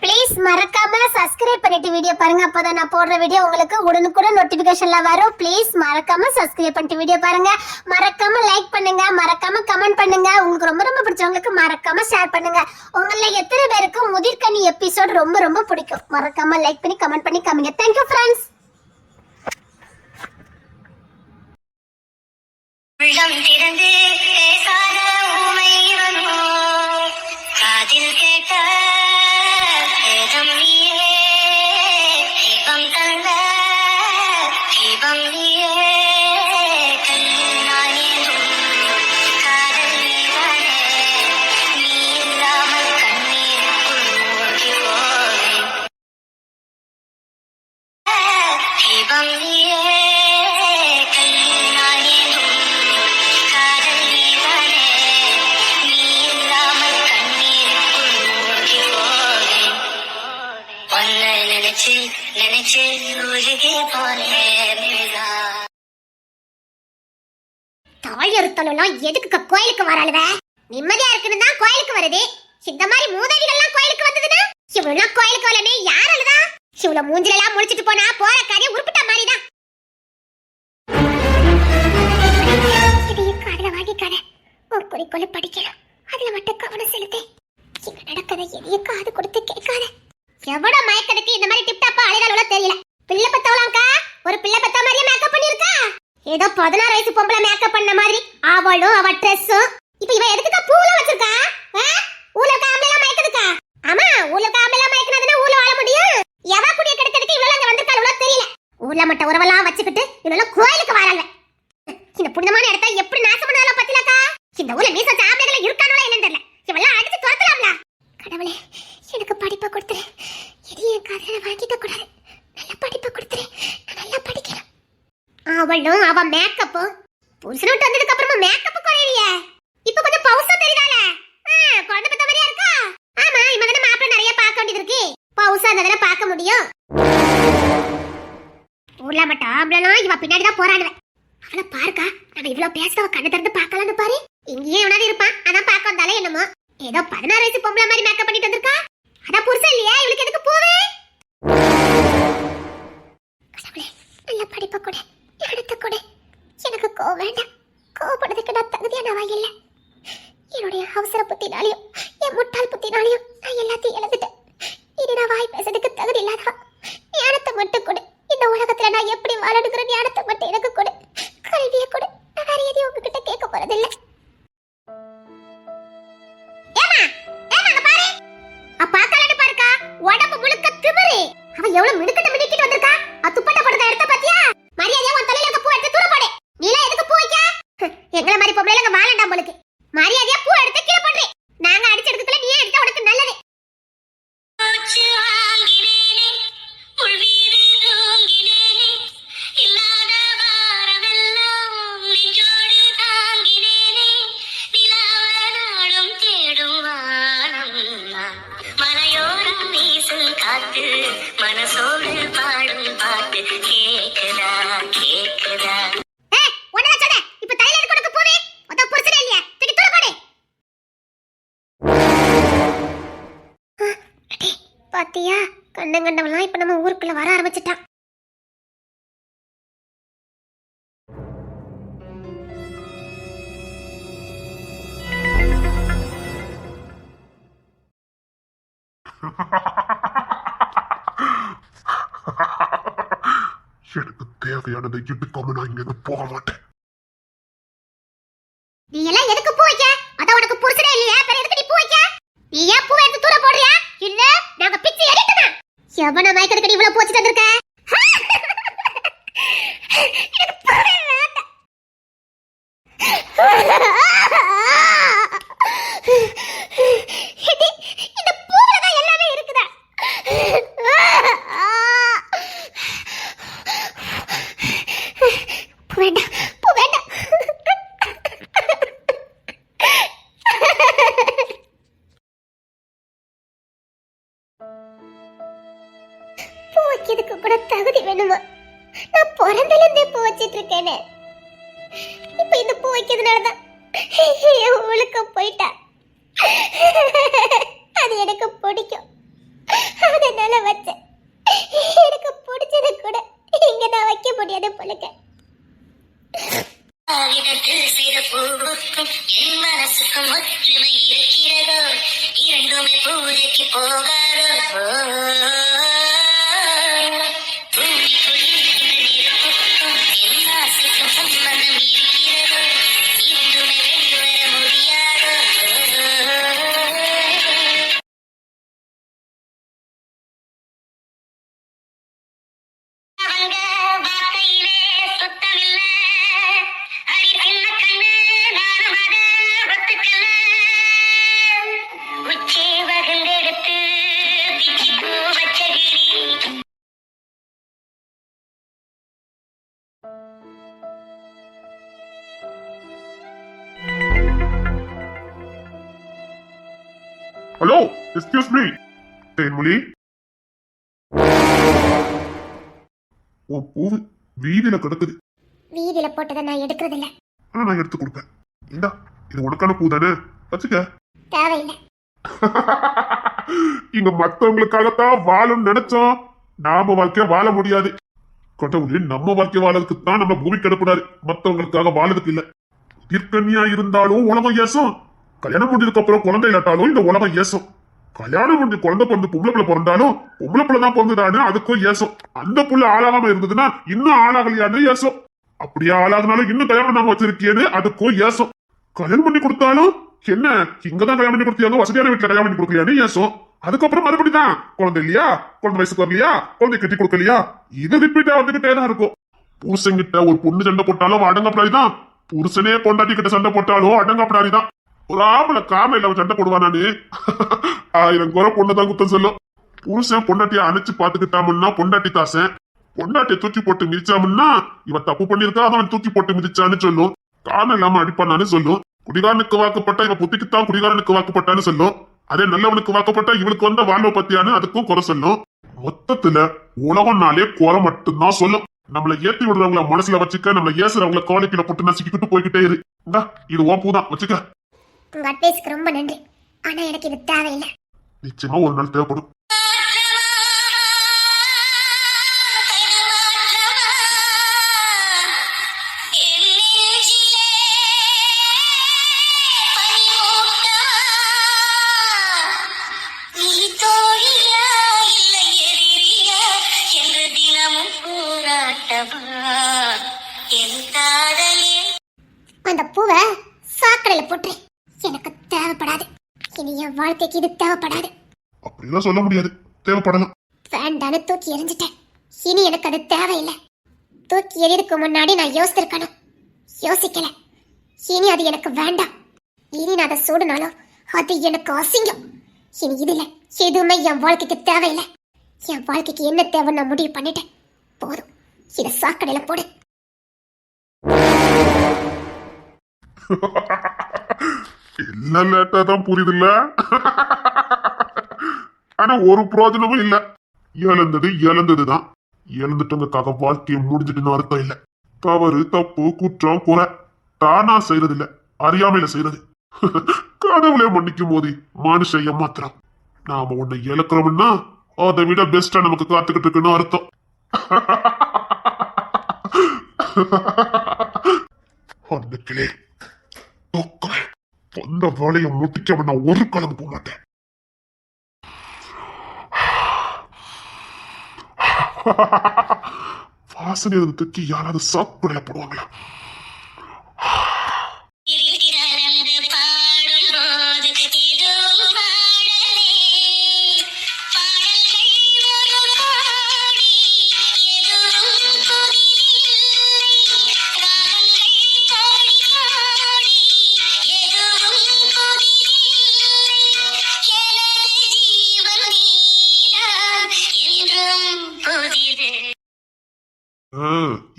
Please மறக்காம subscribe பண்ணிட்டு video பாருங்க. அப்பதான் நான் போடுற வீடியோ உங்களுக்கு உடனுக்குடன் நோட்டிபிகேஷன்ல வரும். ப்ளீஸ் மறக்காம சப்ஸ்கிரைப் பண்ணிட்டு வீடியோ பாருங்க. மறக்காம லைக் பண்ணுங்க, மறக்காம கமெண்ட் பண்ணுங்க. உங்களுக்கு ரொம்ப ரொம்ப பிடிச்சவங்களுக்கு மறக்காம ஷேர் பண்ணுங்க. உங்கள எத்தனை பேருக்கு முதிர்கனி எபிசோட் ரொம்ப ரொம்ப பிடிக்கும் மறக்காம லைக் பண்ணி கமெண்ட் பண்ணி காமிங்க. Thank you friends. உள்ளம் திறந்து பேசாத ஊமைவனோ காதில் கேட்ட வேதம் நீயே தீபம் தந்த தீபம் நீயே கண்ணில் நான் ஏதும் காதல் நீதானே நீ இல்லாமல் கண்ணீருக்குள் மூழ்கி போவேன் தீபம் நீயே தாயறுத்தலாம் எதுக்கு கோயிலுக்கு வராளுவ? நிம்மதியா இருக்குன்னு தான் கோயிலுக்கு வருது. இந்த மாதிரி மூதவிகள்லாம் கோயிலுக்கு வந்ததுன்னா இவ்வளவு கோயிலுக்கு வரலனே யார் அழுதா? இவ்வளவு மூஞ்சில எல்லாம் முடிச்சிட்டு போனா போற காரியம் உருப்பிட்ட மாதிரிதான். இதையும் காதல வாங்கிக்காத. ஒரு குறிக்கோளை படிக்கணும், அதுல மட்டும் கவனம் செலுத்து. இங்க நடக்கத எதையும் காது கொடுத்து கேட்காத. எவ்வளவு மயக்கடுக்கு இந்த மாதிரி டிப்டாப்பா அழைதாலோ தெரியல. பிள்ளை பத்தவளாங்கா ஒரு பிள்ளை பத்த மாதிரியே மேக்கப் பண்ணிருக்கா. ஏதோ 16 வயசு பொம்பளை மேக்கப் பண்ண மாதிரி அவளும் அவ ட்ரெஸ்ஸும். இப்ப இவ எதுக்குக்கா பூலாம் வச்சிருக்கா? ஊர்ல இருக்க ஆம்பளைலாம் மயக்குதுக்கா? ஆமா, ஊர்ல இருக்க ஆம்பளைலாம் மயக்குனதுன்னா ஊர்ல வாழ முடியும். எவ குடிய கெடுக்கிறதுக்கு இவ்வளவு அங்க வந்திருக்காளோ தெரியல. ஊர்ல மட்டும் உறவெல்லாம் வச்சுக்கிட்டு இவ்வளவு கோயிலுக்கு வரல. இந்த புனிதமான இடத்தை எப்படி நாசம் பண்ணாலும் பத்திலக்கா. இந்த ஊர்ல மீச ஆம்பளைகள் இருக்கானோ என்னன்னு தெரியல. இவெல்லாம் அடிச்சு துரத்தலாம்ல. கடவுளே எனக்கு படிப்பை கொடுத்துரு. எதையும் காதல வாங்கிக்க கூடாது. நல்ல படிப்பை கொடுத்துரு, நல்லா படிக்கிறேன். அவளும் அவ மேக்கப்பும் புருஷன் விட்டு வந்ததுக்கு அப்புறமா மேக்கப் குறையிலையே. இப்ப கொஞ்சம் பவுசா தெரியுதால. குழந்தை பத்த மாதிரியா இருக்கா? ஆமா, இவன் மாப்பிள்ள நிறைய பார்க்க வேண்டியது இருக்கு. பவுசா இருந்தா பார்க்க முடியும். ஊர்ல மட்டும் ஆம்பளலாம் இவ பின்னாடிதான் போராடுவேன். அவளை பாருக்கா, நம்ம இவ்வளவு பேசுறவ கண்ணு திறந்து பார்க்கலான்னு பாரு. இங்கேயே எவனாவது இருப்பான், அதான் பார்க்க வந்தாலே என்னமோ. ஏதோ 16 வயசு பொம்பளை மாதிரி மேக்கப் பண்ணிட்டு வந்திருக்கா. அதான் புருஷன் இல்லையா, இவளுக்கு எதுக்கு பூவே? நல்ல படிப்பை கொடு, எடுத்து கொடு. எனக்கு கோவம் வேண்டாம். கோவப்படுறதுக்கு நான் தகுதியானவா இல்லை. என்னுடைய அவசர புத்தினாலையும் என் முட்டாள் புத்தினாலையும் நான் எல்லாத்தையும் இழந்துட்டேன். இனி நான் வாய் பேசுறதுக்கு தகுதி இல்லாதவா. ஞானத்தை மட்டும் கொடு. இந்த உலகத்துல நான் எப்படி வாழணுங்கிற ஞானத்தை மட்டும் எனக்கு கொடு. கல்வியை கொடு. நான் வேற எதையும் உங்ககிட்ட கேட்க போறதில்லை. உடம்பு முழுக்க திமிரு. அவ எவ்வளவு மிடுக்கிட்டு மிடுக்கிட்டு வந்திருக்கா. துப்பட்ட படுத்த இடத்த பாத்தியா? மரியாதையா உன் தலையில இருக்க பூ எடுத்து தூர போடு. நீல எதுக்கு பூ வைக்க? எங்கள மாதிரி பொம்பளைங்க வாழண்டாம் உங்களுக்கு. மரியாதையா பூ எடுத்து கீழ போடு. நாங்க அடிச்சு எடுக்கல, நீ எடுத்தா உனக்கு நல்லது. மனசோடு பாடும் பாட்டு கேக்குதா கேக்குதா? உடனே சொல்ல. இப்ப தலையில எடுக்க போவே. அத புரிச்சதே இல்லையா? தூக்கி தூர போடு. பாத்தியா, கண்டங்கண்டவெல்லாம் இப்ப நம்ம ஊருக்குள்ள வர ஆரம்பிச்சிட்டான். எனக்கு தேவையானதை எடுக்காம நான் இங்க போக மாட்டேன். நீ எல்லாம் எதுக்கு பூ வைக்க? அத உனக்கு புரிச்சதே இல்லையா? வேற எதுக்கு நீ பூ வைக்க? நீ ஏன் பூ எடுத்து தூர போடுறியா? இல்ல நாங்க பிச்சி எறிட்டுமா? எவன மயக்கத்துக்கு நீ இவ்வளவு பூ வச்சிட்டு வந்திருக்க? எனக்கு பூவே வேண்டாம். இந்த பூவுல தான் எல்லாமே இருக்குதா? பூ வேண்டாம், பூ வேண்டாம். பூ வைக்கிறதுக்கு கூட தகுதி வேணுமா? நான் பிறந்திலிருந்தே பூ வச்சிட்டு இருக்கேனே. இப்ப இந்த பூ வைக்கிறதுனாலதான் ஒழுக்கம் போயிட்டா. அது எனக்கு பிடிக்கும். விலைக்கு போகாதோ பூமிக்குள் நெருப்புக்கும் என்னாசைக்கும் சம்மதம் இருக்கிறதோ இருந்துமே வெளிவர முடியாதோ அவங்க வார்த்தையிலே சுத்தமில்ல அடி சின்ன கண்ணு நானும் அத ஒத்துக்கல உச்சி வகுந்தெடுத்து பிச்சி பூ வச்சகிரி ஹலோ, எக்ஸ்கியூஸ் மீ. தேன்மொழி, உன் பூவு வீதியில கிடக்குது. வீதியில போட்டதை நான் எடுக்கிறது இல்ல. நான் எடுத்து கொடுப்பேன். இந்தா, இது உனக்கான பூ தானே, வச்சுக்க. தேவையில்லை. இங்க மத்தவங்களுக்காகத்தான் வாழணும்னு நினைச்சோம். நாம வாழ்க்கைய வாழ முடியாது. கடவுளே, நம்ம வாழ்க்கை வாழறதுக்கு தான் நம்ம பூமி கிடக்கூடாது, மத்தவங்களுக்காக வாழறதுக்கு இல்ல. தீர்க்கண்ணியா இருந்தாலும் உலகம் ஏசும். கல்யாணம் முடிஞ்சதுக்கு அப்புறம் குழந்தை இல்லாட்டாலும் இந்த உலகம் ஏசும். கல்யாணம் முடிஞ்சு குழந்தை பிறந்து பொம்பளை பிள்ளை பிறந்தாலும் பொம்பளை பிள்ளை தான் பிறந்துடான்னு அதுக்கும் ஏசும். அந்த புள்ள ஆளாகாம இருந்ததுன்னா இன்னும் ஆளாகலையான்னு ஏசும். அப்படியே ஆளாகினாலும் இன்னும் கல்யாணம் நாம வச்சிருக்கேன்னு அதுக்கும் ஏசும். கல்யாணம் பண்ணி கொடுத்தாலும் என்ன இங்கதான் கல்யாணம் பண்ணி கொடுத்தியாங்க, வசதியான வீட்டுல கல்யாணம் பண்ணி கொடுக்கலையான்னு ஏசும். அதுக்கப்புறம் மறுபடிதான் குழந்தை இல்லையா, குழந்தை வயசுக்கு வரலையா, குழந்தை கட்டி கொடுக்கலையா, இது ரிப்பீட்டா வந்துகிட்டே தான் இருக்கும். புருஷன்கிட்ட ஒரு பொண்ணு சண்டை போட்டாலும் அடங்கப்படாதுதான். புருஷனே பொண்டாட்டி கிட்ட சண்டை போட்டாலும் அடங்கப்படாதுதான். ஒரு ஆம்பளை காமையில சண்டை போடுவானான்னு 1000 குறை பொண்ணுதான் குத்தம் சொல்லும். புருஷன் பொண்டாட்டிய அணைச்சு பாத்துக்கிட்டாமுன்னா பொண்டாட்டி தாசன். பொண்டாட்டிய தூக்கி போட்டு மிதிச்சாமுன்னா இவன் தப்பு பண்ணிருக்கா, அவன் தூக்கி போட்டு மிதிச்சான்னு சொல்லும். காரணம் இல்லாம அடிப்பானான்னு சொல்லும். குடிகாரனுக்கு வாக்கப்பட்டா இவன் புத்திக்குத்தான் குடிகாரனுக்கு வாக்கப்பட்டான்னு சொல்லும். அதே நல்லவனுக்கு வாக்கப்பட்டா இவனுக்கு வந்த வாழ்வை பத்தியான்னு அதுக்கும் குறை சொல்லும். மொத்தத்துல உலகம்னாலே குறை மட்டும்தான் சொல்லும். நம்மளை ஏத்தி விடுறவங்கள மனசுல வச்சுக்க, நம்மள ஏசுறவங்கள கோலைக்கில போட்டு நசுக்கிட்டு போய்கிட்டே இரு. இது ஓ பூதான், வச்சுக்க. உங்க அட்வைஸ்க்கு ரொம்ப நன்றி. ஆனா எனக்கு இது தேவையில்லை. நிச்சயமா ஒரு நாள் தேவைப்படும். அந்த பூவை சாக்கடையில போட்டு எனக்கு தேவைப்படாது. இனி என் வாழ்க்கைக்கு இது தேவைப்படாது. அப்படிலாம் சொல்ல முடியாது, தேவைப்படலாம். வேண்டான்னு தூக்கி எறிஞ்சிட்டேன். இனி எனக்கு அது தேவையில்லை. தூக்கி எறியதுக்கு முன்னாடி நான் யோசிச்சிருக்கணும். யோசிக்கல. இனி அது எனக்கு வேண்டாம். இனி நான் அதை சூடுனாலும் அது எனக்கு அசிங்கம். இனி இதுல எதுவுமே என் வாழ்க்கைக்கு தேவையில்லை. என் வாழ்க்கைக்கு என்ன தேவை நான் முடிவு பண்ணிட்டேன். போதும், இதை சாக்கடையில போடு. எல்லாம் லேட்டா தான் புரியுதுல்ல. ஆனா ஒரு பிரயோஜனமும் இல்ல. இழந்தது இழந்ததுதான். இழந்துட்டவங்களுக்காக வாழ்க்கையை முடிஞ்சிட்டுன்னு அர்த்தம் இல்ல. தவறு, தப்பு, குற்றம், குறை தானா செய்யறது இல்ல, அறியாமையில செய்யறது. கடவுளே மன்னிக்கும் போது மனுஷன் ஏமாத்துறான். நாம ஒண்ணு இழக்கிறோம்னா அதை விட பெஸ்டா நமக்கு காத்துக்கிட்டு இருக்குன்னு அர்த்தம். அந்த கிளே அந்த வேலையை முட்டிக்க நான் ஒரு காலம் போக மாட்டேன். வாசனை தூக்கி யாராவது சாப்பிட போடுவாங்களா?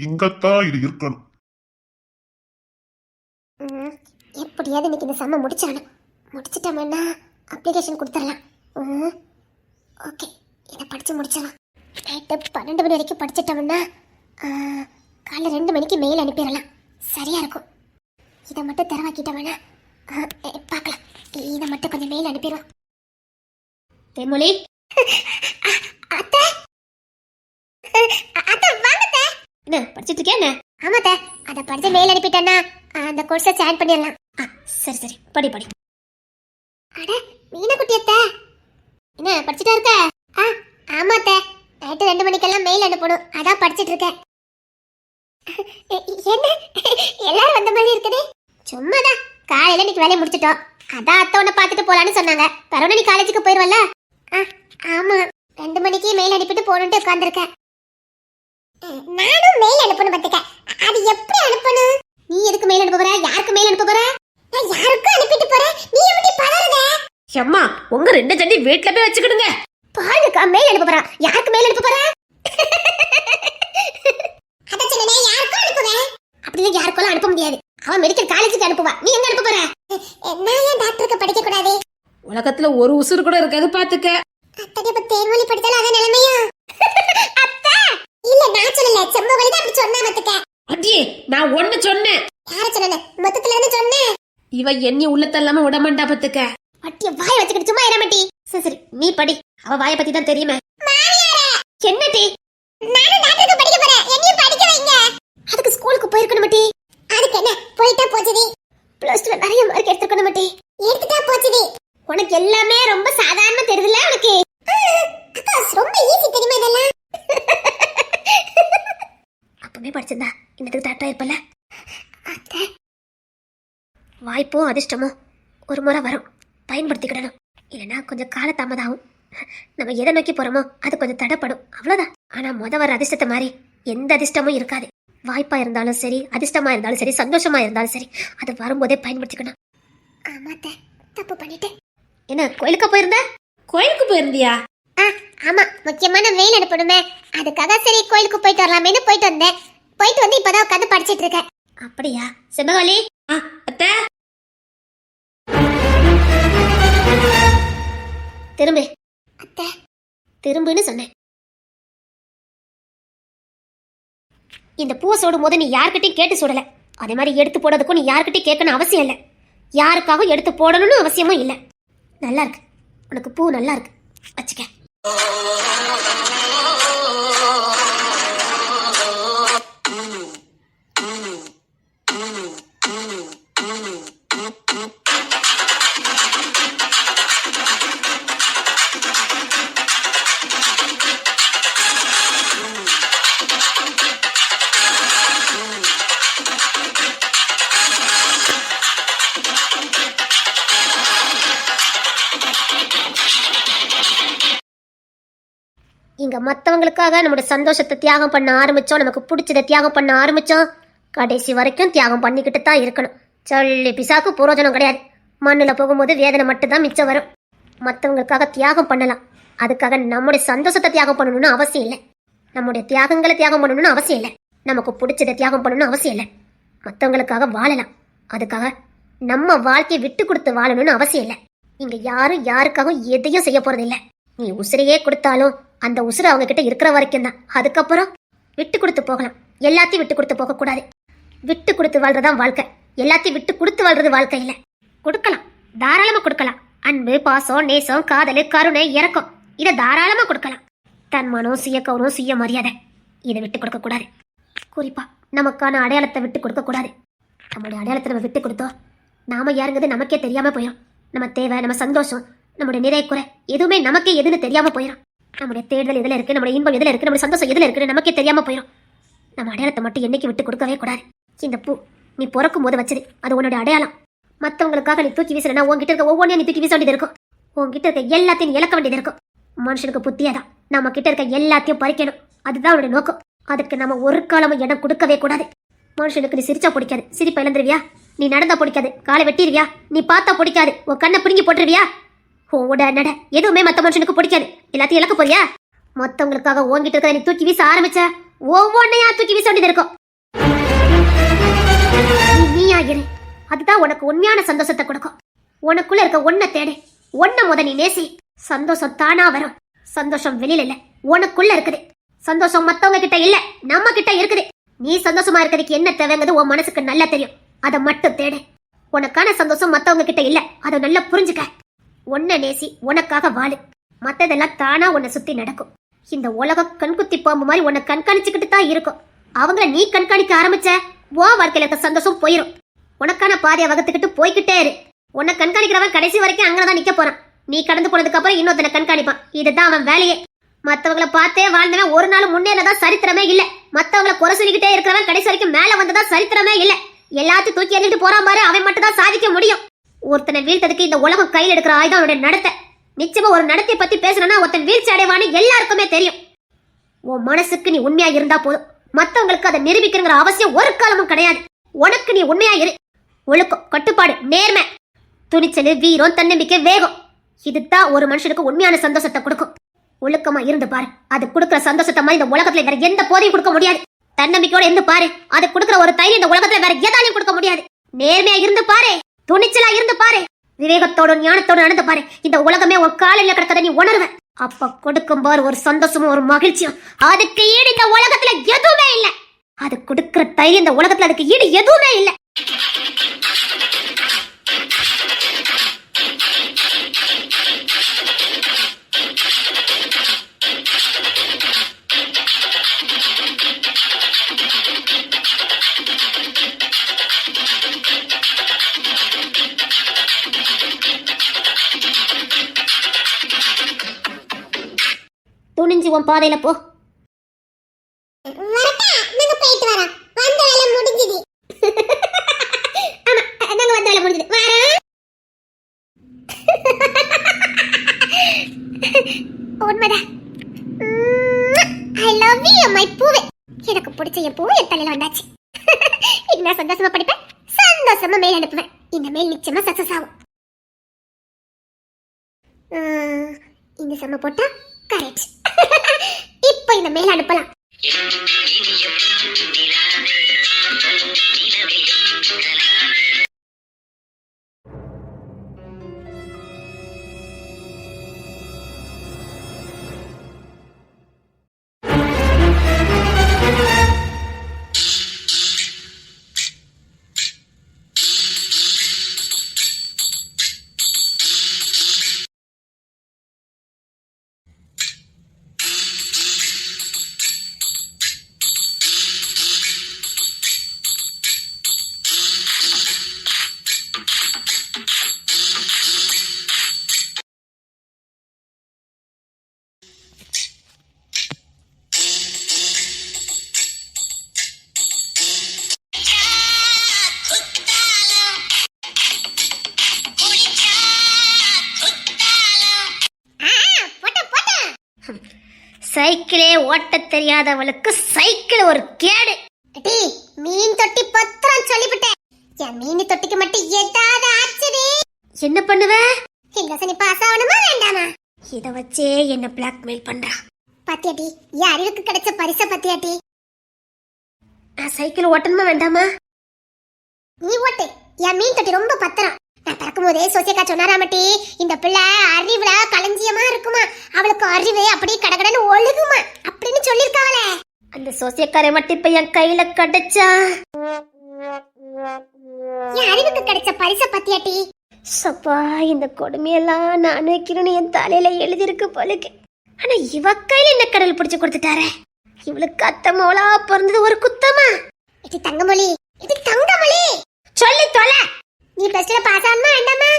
இங்கத்தான் இது இருக்கணும். எப்படியாவது இன்னைக்கு இந்த செம்ம முடிச்சிடணும். முடிச்சிட்டோம்னா அப்ளிகேஷன் கொடுத்துடலாம். ஓகே, இதை படித்து முடிச்சிடலாம். நைட்டு 12 மணி வரைக்கும் படிச்சிட்டோம்னா காலைல 2 மணிக்கு மெயில் அனுப்பிடலாம். சரியா இருக்கும். இதை மட்டும் தரவாக்கிட்டோம்னா பார்க்கலாம். இதை மட்டும் கொஞ்சம் மெயில் அனுப்பிடுவோம். தேன்மொழி, அத்தை அத்தை வாங்கத்தை. என்ன படிச்சிட்டு இருக்கியா என்ன? ஆமாத்த, அதை படிச்சு மெயில் அனுப்பிட்டேன்னா அந்த கோர்ஸை ஜாயின் பண்ணிடலாம். சரி சரி, படி படி. அட மீனா குட்டியத்தை, படிச்சுட்டா இருக்க? ஆமா அத்தை, நைட்டு 2 மணிக்கெல்லாம் மெயில் அனுப்பணும், அதான் படிச்சிட்டு இருக்கேன். என்ன எல்லாரும் வந்த மாதிரி இருக்குது? சும்மாதான், காலையில இன்னைக்கு வேலையை முடிச்சிட்டோம், அதான் அத்தை உன்னை பார்த்துட்டு போலான்னு சொன்னாங்க. பரவாயில்ல, நீ காலேஜுக்கு போயிருவல்ல? ஆமா, 2 மணிக்கு மெயில் அனுப்பிட்டு போகணுன்ட்டு உட்காந்துருக்கேன். நானும் மெயில் அனுப்பணும் பார்த்துக்க. அது எப்படி அனுப்பணும்? நீ எதுக்கு மெயில் அனுப்ப போற? யாருக்கு மெயில் அனுப்ப போற? நான் யாருக்கும் அனுப்பிட்டு போறேன், நீ எப்படி பதறத? அம்மா, உங்க 2 ஜண்டி வீட்ல போய் வச்சுக்கிடுங்க. பாருக்கா, மெயில் அனுப்ப போறா. யாருக்கு மெயில் அனுப்ப போற? அத சொன்னனே, யாருக்கும் அனுப்புவேன். அப்படியே யாருக்கும் அனுப்ப முடியாது. அவன் மெடிக்கல் காலேஜுக்கு அனுப்புவா, நீ எங்க அனுப்ப போற? நான் ஏன் டாக்டருக்கு படிக்க கூடாது? உலகத்துல ஒரு உசுறு கூட இருக்காது பாத்துக்க. அத்தடி இப்ப தேர்மொழி படிச்சாலும் அதான் நிலைமையா? அத்தா இல்ல, நான் சொல்லல, செம்மவழி தான் அப்படி சொன்னா பாத்துக்க. அடியே, நான் ஒண்ணு சொன்னேன். யார சொன்னே? மொத்தத்துல இருந்து சொன்னேன். இவ என்னி உள்ளத்தல்லாம விடமாட்டா பாத்துக்க. அட்டிய வாய வச்சுக்கிட்டு சும்மா இராமட்டி. சரி நீ படி, அவ வாய பத்தி தான் தெரியுமே. என்ன டி? நானும் டாக்டருக்கு படிக்க போறேன், என்னையும் படிக்க வைங்க. அதுக்கு ஸ்கூலுக்கு போயிருக்கணும் டி. அதுக்கு என்ன, போயிட்டா போச்சுடி. +2ல நிறைய மார்க் எடுத்துக்கணும் டி. எடுத்துட்டா போச்சுடி. உனக்கு எல்லாமே ரொம்ப சாதாரணமா தெரியுதுல உனக்கு? அக்கா, ரொம்ப ஈஸி தெரியுமா இதெல்லாம்? அப்பவே படிச்சிருந்தா இன்னத்துக்கு டாக்டர் இருப்பல. அத்தை, வாய்ப்பும் அதிர்ஷ்டமும் ஒரு முறை வரும், பயன்படுத்திக்கிடணும். இல்லைன்னா கொஞ்சம் காலதாமதாகும். நம்ம எதை நோக்கி போறோமோ அது கொஞ்சம் தடைப்படும், அவ்வளவுதான். ஆனா வர அதிர்ஷ்டத்தை மாதிரி எந்த அதிர்ஷ்டமும் இருக்காது. வாய்ப்பா இருந்தாலும் சரி, அதிர்ஷ்டமா இருந்தாலும் சரி, சந்தோஷமா இருந்தாலும் சரி, அது வரும்போதே பயன்படுத்திக்கணும். ஆமா அத்தை, தப்பு பண்ணிட்டேன். என்ன, கோயிலுக்கு போயிருந்த? கோயிலுக்கு போயிருந்தியா? ஆமா, முக்கியமான மெயில் அனுப்பணுமே, அதுக்காக சரி கோயிலுக்கு போயிட்டு வரலாமேன்னு போயிட்டு வந்தேன். போயிட்டு வந்து இப்பதான் உட்காந்து படிச்சிட்டு இருக்கேன். அப்படியா? செம்பகாலி, அத்தை திரும்பு. அத்தை, திரும்புன்னு சொன்னேன். இந்த பூவை சோடும் போது நீ யார்கிட்டையும் கேட்டு சுடல. அதே மாதிரி எடுத்து போடுறதுக்கும் நீ யார்கிட்டையும் கேட்கணும் அவசியம் இல்லை. யாருக்காகவும் எடுத்து போடணும்னு அவசியமும் இல்லை. நல்லா இருக்கு, உனக்கு பூ நல்லா இருக்கு, வச்சுக்க. இங்க மத்தவங்களுக்காக நம்முடைய சந்தோஷத்தை தியாகம் பண்ண ஆரம்பிச்சோம், நமக்கு பிடிச்சதை தியாகம் பண்ண ஆரம்பிச்சோம், கடைசி வரைக்கும் தியாகம் பண்ணிக்கிட்டு தான் இருக்கணும். சொல்லி பிசாக்கு புரோஜனம் கிடையாது. மண்ணுல போகும்போது வேதனை மட்டும்தான் மிச்சம் வரும். மற்றவங்களுக்காக தியாகம் பண்ணலாம், அதுக்காக நம்முடைய சந்தோஷத்தை தியாகம் பண்ணணும்னு அவசியம் இல்லை. நம்முடைய தியாகங்களை தியாகம் பண்ணணும்னு அவசியம் இல்லை. நமக்கு பிடிச்சதை தியாகம் பண்ணணும்னு அவசியம் இல்லை. மற்றவங்களுக்காக வாழலாம், அதுக்காக நம்ம வாழ்க்கையை விட்டு கொடுத்து வாழணும்னு அவசியம் இல்லை. இங்க யாரும் யாருக்காகவும் எதையும் செய்ய போறது இல்லை. நீ உசிரையே கொடுத்தாலும் அந்த உசுறு அவங்க கிட்ட இருக்கிற வரைக்கும் தான். அதுக்கப்புறம் விட்டு கொடுத்து போகலாம், எல்லாத்தையும் விட்டு கொடுத்து போக கூடாது. விட்டு கொடுத்து வாழ்றதான் வாழ்க்கை, எல்லாத்தையும் விட்டு கொடுத்து வாழ்றது வாழ்க்கை இல்லை. கொடுக்கலாம், தாராளமா கொடுக்கலாம். அன்பு, பாசம், நேசம், காதல், கருணை, இரக்கம், இதை தாராளமா கொடுக்கலாம். தன் மனம், சுய கௌரவம், சுய மரியாதை, இதை விட்டு கொடுக்க கூடாது. குறிப்பா நமக்கான அடையாளத்தை விட்டு கொடுக்க கூடாது. நம்மளுடைய அடையாளத்தை நம்ம விட்டு கொடுத்தோம், நாம யாருங்கிறது நமக்கே தெரியாம போயிடும். நம்ம தேவை, நம்ம சந்தோஷம், நம்முடைய நிறை குறை எதுவுமே நமக்கே எதுன்னு தெரியாம போயிடும். நம்முடைய தேடுதல் எதுல இருக்கு, நம்முடைய இன்பம் எதுல இருக்கு, நம்முடைய சந்தோஷம் எதுல இருக்குன்னு நமக்கே தெரியாம போயிடும். நம்ம அடையாளத்தை மட்டும் என்னைக்கு விட்டு கொடுக்கவே கூடாது. இந்த பூ நீ பிறக்கும் போது வச்சது, அது உன்னோட அடையாளம். மற்றவங்களுக்காக நீ தூக்கி வீசலன்னா உங்ககிட்ட இருக்க ஒவ்வொன்றையும் நீ தூக்கி வீச வேண்டியது இருக்கும். உங்ககிட்ட இருக்க எல்லாத்தையும் இழக்க வேண்டியது இருக்கும். மனுஷனுக்கு புத்தியாதான் நம்ம கிட்ட இருக்க எல்லாத்தையும் பறிக்கணும், அதுதான் அவனுடைய நோக்கம். அதுக்கு நம்ம ஒரு காலமும் இடம் கொடுக்கவே கூடாது. மனுஷனுக்கு நீ சிரிச்சா பிடிக்காது, சிரிப்பை இழந்துருவியா. நீ நடந்தா பிடிக்காது, காலை வெட்டிடுவியா. நீ பார்த்தா பிடிக்காது, உன் கண்ணை பிடுங்கி போட்டுருவியா. ஓட நட எதுவுமே மற்ற மனுஷனுக்கு பிடிக்காது, எல்லாத்தையும் இழக்க போறியா. மற்றவங்களுக்காக ஓங்கிட்டு இருக்க நீ தூக்கி வீச ஆரம்பிச்ச ஒவ்வொன்னையா தூக்கி வீச வேண்டியது இருக்கும். நீயா இரு, அதுதான் உனக்கு உண்மையான சந்தோஷத்தை கொடுக்கும். உனக்குள்ள இருக்க ஒன்ன தேடு, ஒன்ன முத நீ நேசி. சந்தோஷம் தானா வரும். சந்தோஷம் வெளியில இல்ல, உனக்குள்ள இருக்குது. சந்தோஷம் மத்தவங்க கிட்ட இல்ல, நம்ம கிட்ட இருக்குது. நீ சந்தோஷமா இருக்கிறதுக்கு என்ன தேவைங்கிறது உன் மனசுக்கு நல்லா தெரியும், அதை மட்டும் தேடு. உனக்கான சந்தோஷம் மத்தவங்க கிட்ட இல்ல, அதை நல்லா புரிஞ்சுக்க. உன்னை நேசி, உனக்காக வாழு. மத்ததெல்லாம் தானா உன்னை சுத்தி நடக்கும். இந்த உலகம் கண்குத்தி பாம்பு மாதிரி உன்னை கண்காணிச்சுக்கிட்டு தான் இருக்கும். அவங்கள நீ கண்காணிக்க ஆரம்பிச்ச உன் வாழ்க்கையில இருக்க சந்தோஷம் போயிடும். உனக்கான பாதையை வகுத்துக்கிட்டு போய்கிட்டே இரு. உன்னை கண்காணிக்கிறவன் கடைசி வரைக்கும் அங்கதான் நிக்க போறான். நீ கடந்து போனதுக்கு அப்புறம் இன்னொருத்தனை கண்காணிப்பான். இதுதான் அவன் வேலையே. மத்தவங்களை பார்த்தே வாழ்ந்தவன் ஒரு நாள் முன்னேறதான் சரித்திரமே இல்ல. மத்தவங்களை குறை சொல்லிக்கிட்டே இருக்கிறவன் கடைசி வரைக்கும் மேல வந்ததா சரித்திரமே இல்ல. எல்லாத்தையும் தூக்கி எறிஞ்சிட்டு போறான் பாரு, அவன் மட்டும் தான் சாதிக்க முடியும். ஒருத்தனை வீழ்த்ததுக்கு இந்த உலகம் கையில் எடுக்கிற ஆயுதம் அவனுடைய நடத்தை. நிச்சயமா ஒரு நடத்தை பத்தி பேசணும்னா ஒருத்தன் வீழ்ச்சி அடைவான்னு எல்லாருக்குமே தெரியும். உன் மனசுக்கு நீ உண்மையா இருந்தா போதும். மத்தவங்களுக்கு அதை நிரூபிக்கிற அவசியம் ஒரு காலமும் கிடையாது. உனக்கு நீ உண்மையா இரு. ஒழுக்கம், கட்டுப்பாடு, நேர்மை, துணிச்சல், வீரம், தன்னம்பிக்கை, வேகம், இதுதான் ஒரு மனுஷனுக்கு உண்மையான சந்தோஷத்தை கொடுக்கும். ஒழுக்கமா இருந்து பாரு, அது கொடுக்கிற சந்தோஷத்தை மாதிரி இந்த உலகத்துல வேற எந்த போதையும் கொடுக்க முடியாது. தன்னம்பிக்கையோட இருந்து பாரு, அது கொடுக்கிற ஒரு தைரியம் இந்த உலகத்துல வேற எதாலையும் கொடுக்க முடியாது. நேர்மையா இருந்து பாரு, துணிச்சலா இருந்து பாரு, விவேகத்தோட ஞானத்தோட நடந்து பாரு, இந்த உலகமே உன் காலையில கிடக்கத நீ உணர்வ. அப்ப கொடுக்கும் பாரு ஒரு சந்தோஷமும் ஒரு மகிழ்ச்சியும், அதுக்கு ஈடு இந்த உலகத்துல எதுவுமே இல்ல. அது கொடுக்கிற தைரியம் இந்த உலகத்துல அதுக்கு ஈடு எதுவுமே இல்ல. துணிஞ்சு உன் பாதையில போ. எனக்கு பிடிச்ச என் பூ என் தலையில வந்தாச்சு. இது நான் சந்தோஷமா படிப்பேன், சந்தோஷமா மெயில் அனுப்புவேன். இந்த மெயில் நிச்சயமா சக்சஸ் ஆகும். இந்த செம்ம போட்டா கரெக்ட். இப்போ இந்த மெயில் அனுப்பலாம். சைக்கிளே ஓட்ட தெரியாதவளுக்கு சைக்கிள் ஒரு கேடு. மீன் தொட்டி பத்திரம் சொல்லிவிட்டேன். என் மீன் தொட்டிக்கு மட்டும் ஏதாவது ஆச்சுடி என்ன பண்ணுவ? இந்த சனி பாஸ் ஆகணுமா வேண்டாமா? இத வச்சே என்ன பிளாக்மெயில் பண்றா. பாத்தியாட்டி, என் அறிவுக்கு கிடைச்ச பரிசை பாத்தியாட்டி. நான் சைக்கிள் ஓட்டணுமா வேண்டாமா? நீ ஓட்டு, என் மீன் தொட்டி ரொம்ப பத்திரம். நான் பறக்கும் போதே சோசியக்கா சொன்னாராமட்டி, இந்த பிள்ளை அறிவுல களஞ்சியமா இருக்குமா, அவளுக்கு அறிவு அப்படியே கடகடன்னு ஒழுகுமா அப்படின்னு சொல்லிருக்காவளே. அந்த சோசியக்காரை மட்டும் இப்ப என் கையில கிடைச்சா. என் அறிவுக்கு கிடைச்ச பரிச பத்தியாட்டி. சப்பா, இந்த கொடுமையெல்லாம் நான் வைக்கணும்னு என் தலையில எழுதிருக்கு போலுக்கு. ஆனா இவ கையில என்ன கடல் பிடிச்சு கொடுத்துட்டாரே. இவளுக்கு அத்தை மோளா பிறந்தது ஒரு குத்தமா? இது தங்கமொழி, இது தங்கமொழி, சொல்லி தொலை. நீ பிளஸ்ல பாஸ் ஆனா என்னமா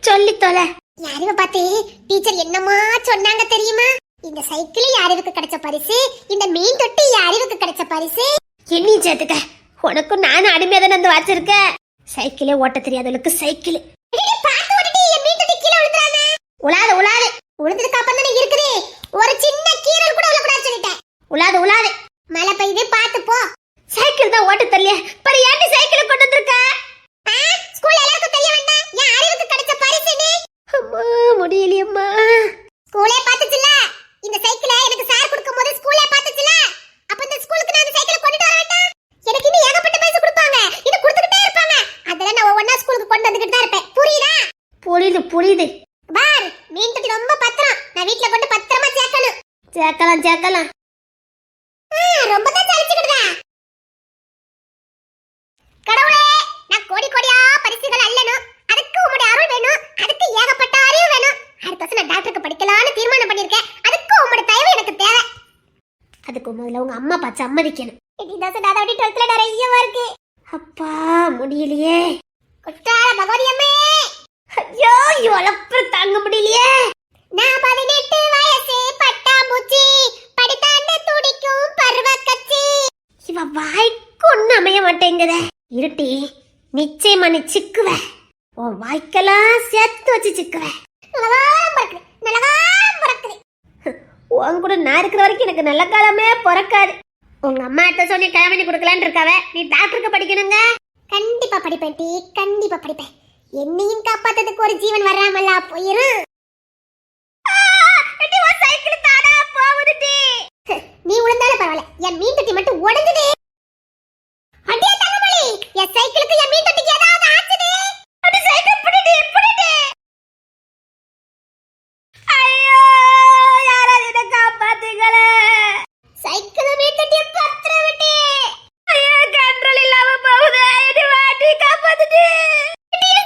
சொல்லி தொலை. யாருவ பார்த்து டீச்சர் என்னமா சொன்னாங்க தெரியுமா? இந்த சைக்கிள் யாருக்கு கிடைச்ச பரிசு, இந்த மீன் தொட்டி யாருக்கு கிடைச்ச பரிசு. என்னி சேர்த்துக்க, உனக்கும் நானும் அடிமையா தானே வந்து வச்சிருக்க. சைக்கிளே ஓட்ட தெரியாதவளுக்கு சைக்கிள். பார்த்து ஓட்டிட்டு என் மீன் தொட்டி கீழே விழுந்துறானே. உலாது உலாது, உழுந்ததுக்கு அப்புறம் தானே இருக்குது, ஒரு சின்ன கீரல் கூட விழக்கூடாது சொல்லிட்டேன். உலாது உலாது, மழை பெய்யுது பார்த்து போ. சைக்கிள் தான் ஓட்ட தெரியல, பரி ஏன்டி சைக்கிள் கொண்டு வந்திருக்க? ஸ்கூல்ல எல்லாருக்கும் தெரிய வேண்டாம் என் அறிவுக்கு கிடைச்ச பரிசுன்னு. அம்மா முடியலையம்மா. ஸ்கூலே பார்த்துச்சுல, இந்த சைக்கிளை எனக்கு சார் கொடுக்கும்போது ஸ்கூலே பார்த்துச்சுல, அப்ப இந்த ஸ்கூலுக்கு நான் இந்த சைக்கிளை கொண்டுட்டு வர வேண்டாம்? எனக்கு இன்னும் ஏகப்பட்ட பைசா கொடுப்பாங்க, இது கொடுத்துக்கிட்டே இருப்பாங்க. அதெல்லாம் நான் ஒவ்வொன்னா ஸ்கூலுக்கு கொண்டு வந்துகிட்டு தான் இருப்பேன். புரியுதா? புரியுது புரியுது. பார், மீன் தொட்டி ரொம்ப பத்திரம், நான் வீட்ல கொண்டு பத்திரமா சேர்க்கணும். சேர்க்கலாம் சேர்க்கலாம். ரொம்ப தான் சரிச்சுக்கிடுதா. கடவுளே, நான் கோடி கோடியா பரிசுகள் அல்லணும், அதுக்கு உங்களுடைய அருள் வேணும், அதுக்கு ஏகப்பட்ட அறிவு வேணும். அடுத்த வருஷம் நான் டாக்டருக்கு படிக்கலாம்னு தீர்மானம் பண்ணிருக்கேன், அதுக்கு உங்களுடைய தயவு எனக்கு தேவை. அதுக்கு முதல்ல உங்க அம்மா அப்பா சம்மதிக்கணும். இந்த வருஷம் நான் அப்படி 12th நிறைய இருக்கு. அப்பா முடியலையே. குற்றால பகவதி அம்மே, ஐயோ இவளப்பு தாங்க முடியலையே. நான் 18 வயசு பட்டாம்பூச்சி படித்தாண்டு துடிக்கும் பருவக்கச்சி. இவ வாய்க்கு ஒண்ணு அமைய மாட்டேங்குதே. இருட்டி நிச்சயமா நீ சிக்குவ. உன் வாய்க்கெல்லாம் சேர்த்து வச்சு சிக்குவ. உன் கூட நான் இருக்கிற வரைக்கும் எனக்கு நல்ல காலமே பிறக்காது. உங்க அம்மா அத்தை சொல்லி கல்யாணம் பண்ணி கொடுக்கலான்னு இருக்காவ. நீ டாக்டருக்கு படிக்கணுங்க. கண்டிப்பா படிப்பேன் டி, கண்டிப்பா படிப்பேன். என்னையும் காப்பாத்ததுக்கு ஒரு ஜீவன் வராமல்லா போயிரும். நீ உழுந்தாலும் பரவாயில்ல, என் மீன் தொட்டி மட்டும் உடைஞ்சுது. அடே தங்கமணி, என் சைக்கிளுக்கு என் மீன் தொட்டிக்கு ஏதாவது ஆச்சுது. அடி சைக்கிள் பிடிடி பிடிடி. ஐயோ யாராவது என்ன காப்பாத்துங்களே. சைக்கிள் மீன் தொட்டியை பத்திர விட்டே. ஐயோ கண்ட்ரோல் இல்லாம போகுதே. இது வாட்டி காப்பாத்துடி.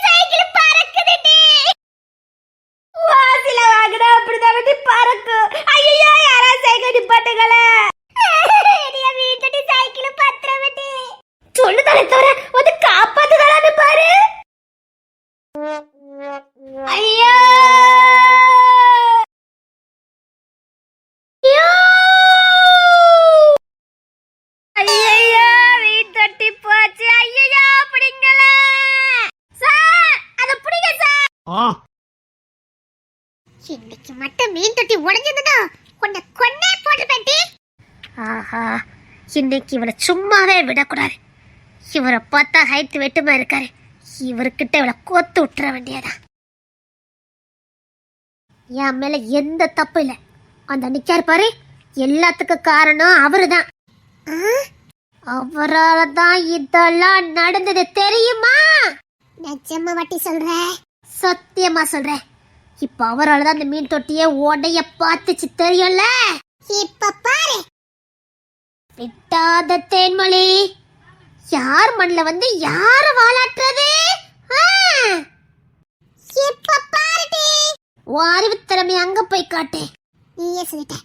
சைக்கிள் பறக்குதுடி. வாசில வாங்குறா அப்படிதான் விட்டு பறக்கு. ஐயோ யாராவது சைக்கிள் நிப்பாட்டுங்களே. என் மீன் தொட்டி சைக்கிள் பத்திர விட்டே. சொல்லுதானே தவிர வந்து காப்பாத்துதானு பாரு. ஐயோ ஐயோ வீட்டு தட்டி போச்சு. ஐயோ பிடிங்கள சார், அத பிடிங்க சார். இன்னைக்கு மட்டும் மீன் தொட்டி உடைஞ்சதுதோ உன்னை கொன்னே போட்டுப்பேன் டி. ஆஹா இன்னைக்கு இவளை சும்மாவே விடக்கூடாது. இவரை பார்த்தா ஹைட் வெட்டுமா இருக்காரு. இவர்கிட்ட இவளை கோத்து விட்டுற வேண்டியதா. என் மேல எந்த தப்பு இல்லை. அந்த நிக்காரு பாரு, எல்லாத்துக்கும் காரணம் அவருதான். அவரால தான் இதெல்லாம் நடந்தது தெரியுமா? நிஜமா வட்டி சொல்ற? சத்தியமா சொல்றேன். இப்ப அவரால தான் அந்த மீன் தொட்டிய உடைய பார்த்துச்சு தெரியும்ல. இப்ப பாரு. விட்டாத தேன்மொழி, யார் மண்ல வந்து யார வாலாட்டுறது? இப்ப பாருடி. உன் அறிவு திறமைய அங்க போய் காட்டு. நீயே சொல்லிட்ட,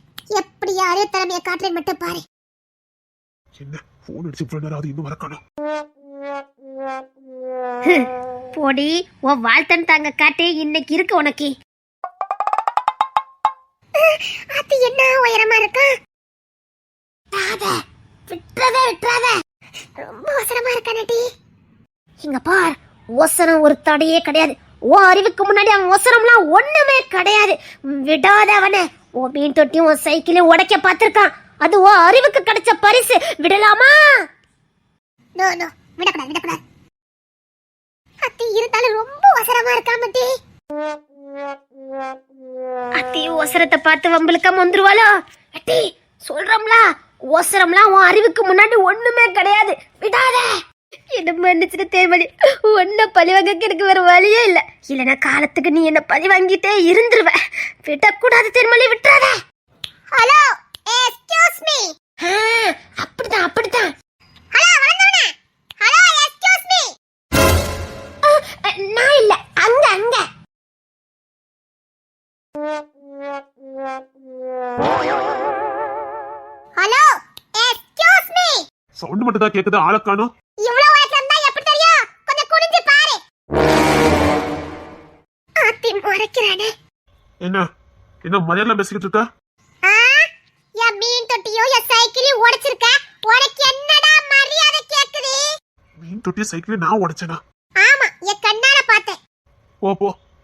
எப்படி யாரோ திறமைய காட்டுறேன்னு மட்டும் பாரு. என்ன போன் அடிச்சு இவ்வளவு நேரம் அது இன்னும் வரக்கானோம். போடி உன் வாழ்த்தன் தாங்க காட்டு. இன்னைக்கு இருக்கு உனக்கு. அது என்ன உயரமா இருக்கா? விட்டுறாத. ரொம்ப அவசரமா இருக்கானடி. இங்க பார், ஒசரம் ஒரு தடையே கிடையாது. உன் அறிவுக்கு முன்னாடி அவன் ஒசரம்லாம் ஒண்ணுமே கிடையாது. விடாத அவனை. உன் மீன் தொட்டியும் உன் சைக்கிளையும் உடைக்க பார்த்திருக்கான். அது உன் அறிவுக்கு கிடைச்ச பரிசு. விடலாமா? நோ நோ, விடக்கூடாது. அது இருந்தாலும் ரொம்ப அவசரமா இருக்காமட்டி. அத்தி ஒசரத்தை பார்த்து வம்பளுக்காம வந்துருவாளோ? அட்டி சொல்றோம்ல, ஒசரம்லாம் உன் அறிவுக்கு முன்னாடி ஒண்ணுமே கிடையாது. விடாத. என்ன மன்னிச்சிட்டு தேவலி, உன்ன பழி வாங்க எனக்கு வேற வழியே இல்ல. இல்லைன்னா காலத்துக்கு நீ என்ன பழி வாங்கிட்டே இருந்துருவ. விடக்கூடாது தேர்மொழி, விட்டுறாத. Hello, excuse me. அப்படிதான். ஹலோ வந்தவனே. Hello, excuse me. நான் இல்ல, அங்க. Hello, excuse me. சவுண்ட் மட்டும் தான் கேக்குது, ஆள காணோம். இவ்வளவு உயரத்துல இருந்தா எப்படி தெரியும்? கொஞ்சம் குனிஞ்சு பாரு. ஆத்தி முறைக்கிறானே. என்ன மரியாதை பேசிக்கிட்டு இருக்க? என் மீன் தொட்டியும் என் சைக்கிளையும் உடைச்சிருக்க. உனக்கு என்னடா மரியாதை கேக்குது? மீன் தொட்டி சைக்கிள் நான் உடைச்சேனா? ஆமா, என் கண்ணால பார்த்தேன்.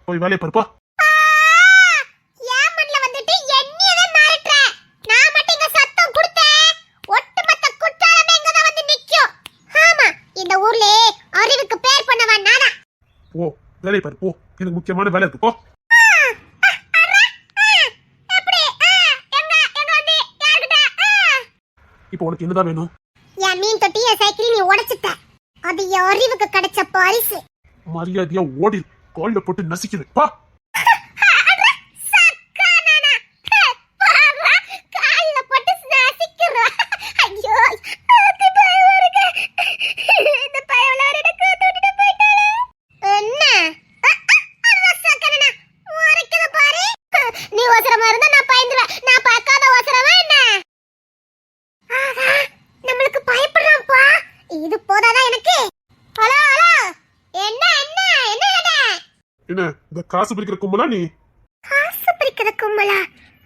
போய் வேலையை பாருப்பா. என் மண்ல வந்துட்டு என்னையவே மிரட்டுற. நான் மட்டும் இங்க சத்தம் கொடுத்தேன், ஒட்டுமொத்த குற்றாலமே இங்க தான் வந்து நிக்கும். ஆமா, இந்த ஊர்ல அறிவுக்கு பேர் பண்ணவன் நானா. வேலையை பாரு போ. எனக்கு முக்கியமான வேலை இருக்கு. போ. இப்போ உனக்கு என்னதான் வேணும்? என் மீன் தொட்டி என் சைக்கிள் நீ உடைச்சிட்ட. அது என் அறிவுக்கு கிடைச்ச பரிசு. மரியாதையா ஓடி கால்ல போட்டு நசிக்கிறேன். பா. என்ன இந்த காசு பிடிக்கிற கும்பலா நீ? காசு பறிக்கிற கும்பலா?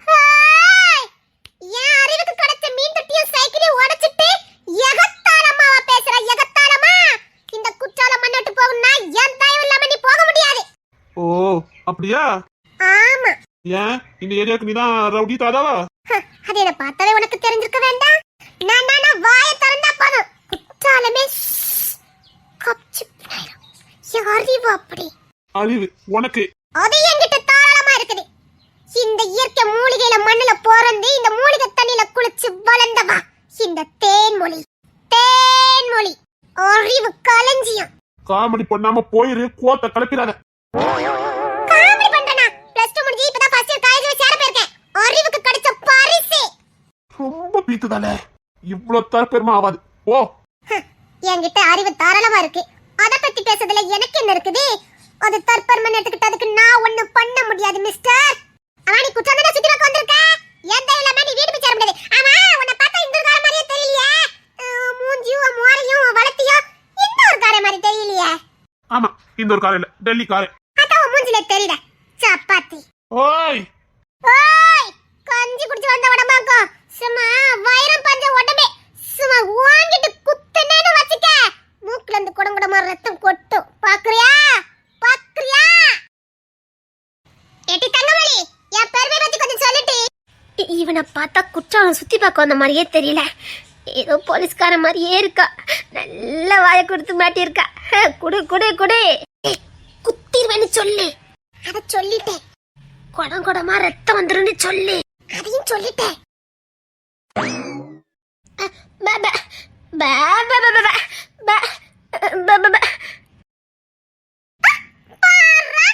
ஹாய்! என் அறிவுக்கு கிடைச்ச மீன் தொட்டியும் சைக்கிளையும் உடைச்சிட்டு எகத்தாளமாவா பேசுற? எகத்தாளமா? இந்த குற்றால மண்ணோட்டு போகணும்னா என் தயவு இல்லாம நீ போக முடியாது. ஓ அப்படியா? ஆமா. ஏன் இந்த ஏரியாவுக்கு நீதான் ரவுடி தாதாவா? அது என்ன பார்த்தாலே உனக்கு தெரிஞ்சிருக்க வேண்டாம். நான் வாயை திறந்தா போதும் குற்றாலமே கப்சி போயிடும். என் அறிவு அப்படி. அறிவு உனக்கு? அது என்கிட்ட தாராளமா இருக்குது. இந்த இயற்கை மூலிகையில மண்ணுல பிறந்து இந்த மூலிகை தண்ணியில குளிச்சு வளர்ந்தவா இந்த தேன்மொழி. தேன்மொழி அறிவு களஞ்சியம். காமெடி பண்ணாம போயிரு, கோத்த கலப்பிடாத. காமெடி பண்றேனா? பிளஸ் 2 முடிஞ்சு இப்பதான் ஃபர்ஸ்ட் இயர் காலேஜ்ல சேர போயிருக்கேன். அறிவுக்கு கிடைச்ச பரிசு. ரொம்ப பீத்துதானே, இவ்வளவு தரப்பெருமா ஆகாது. ஓ என்கிட்ட அறிவு தாராளமா இருக்கு. அத பத்தி பேசுறதுல எனக்கு என்ன இருக்குது? அது தற்பெருமை எடுத்துக்கிட்டதுக்கு நான் ஒண்ணு பண்ண முடியாது மிஸ்டர். ஆமா, நீ குற்றாலத்தை சுத்தி பார்க்க வந்திருக்க. எந்த இல்லாம நீ வீடு போய் சேர முடியாது. ஆமா, உன்னை பார்த்தா இந்த ஒரு கார மாதிரியே தெரியலையே. மூஞ்சியும் மோரையும் வளர்த்தியும் இந்த ஒரு கார மாதிரி தெரியலையே. ஆமா, இந்த ஒரு கார் இல்ல, டெல்லி கார். அதான் உன் மூஞ்சில தெரியல. சப்பாத்தி. ஓய் ஓய், கஞ்சி குடிச்சு வந்த உடம்பாக்கும் சும்மா வைரம் பஞ்ச உடம்பே சும்மா வாங்கிட்டு குத்துனேன்னு வச்சுக்க, மூக்குல இருந்து குடங்குடமா ரத்தம் கொட்டும். பாக்குறியா? பாக்குறியா? ஏட்டி தங்கமணி, என் பெருமை பத்தி கொஞ்சம் சொல்லிட்டு. இவனை பார்த்தா குற்றாலம் சுத்தி பார்க்க வந்த மாதிரியே தெரியல. ஏதோ போலீஸ்கார மாதிரியே இருக்கா. நல்ல வாயை கொடுத்து மாட்டியிருக்கா. குடு குடு குடு. குத்திருவேன்னு சொல்லு. அத சொல்லிட்டேன். குடம் குடமா ரத்தம் வந்துருன்னு சொல்லு. அதையும் சொல்லிட்டேன். பே, பே, பே, பே, பே, பே, பே, பே, பே, பே. பாரா,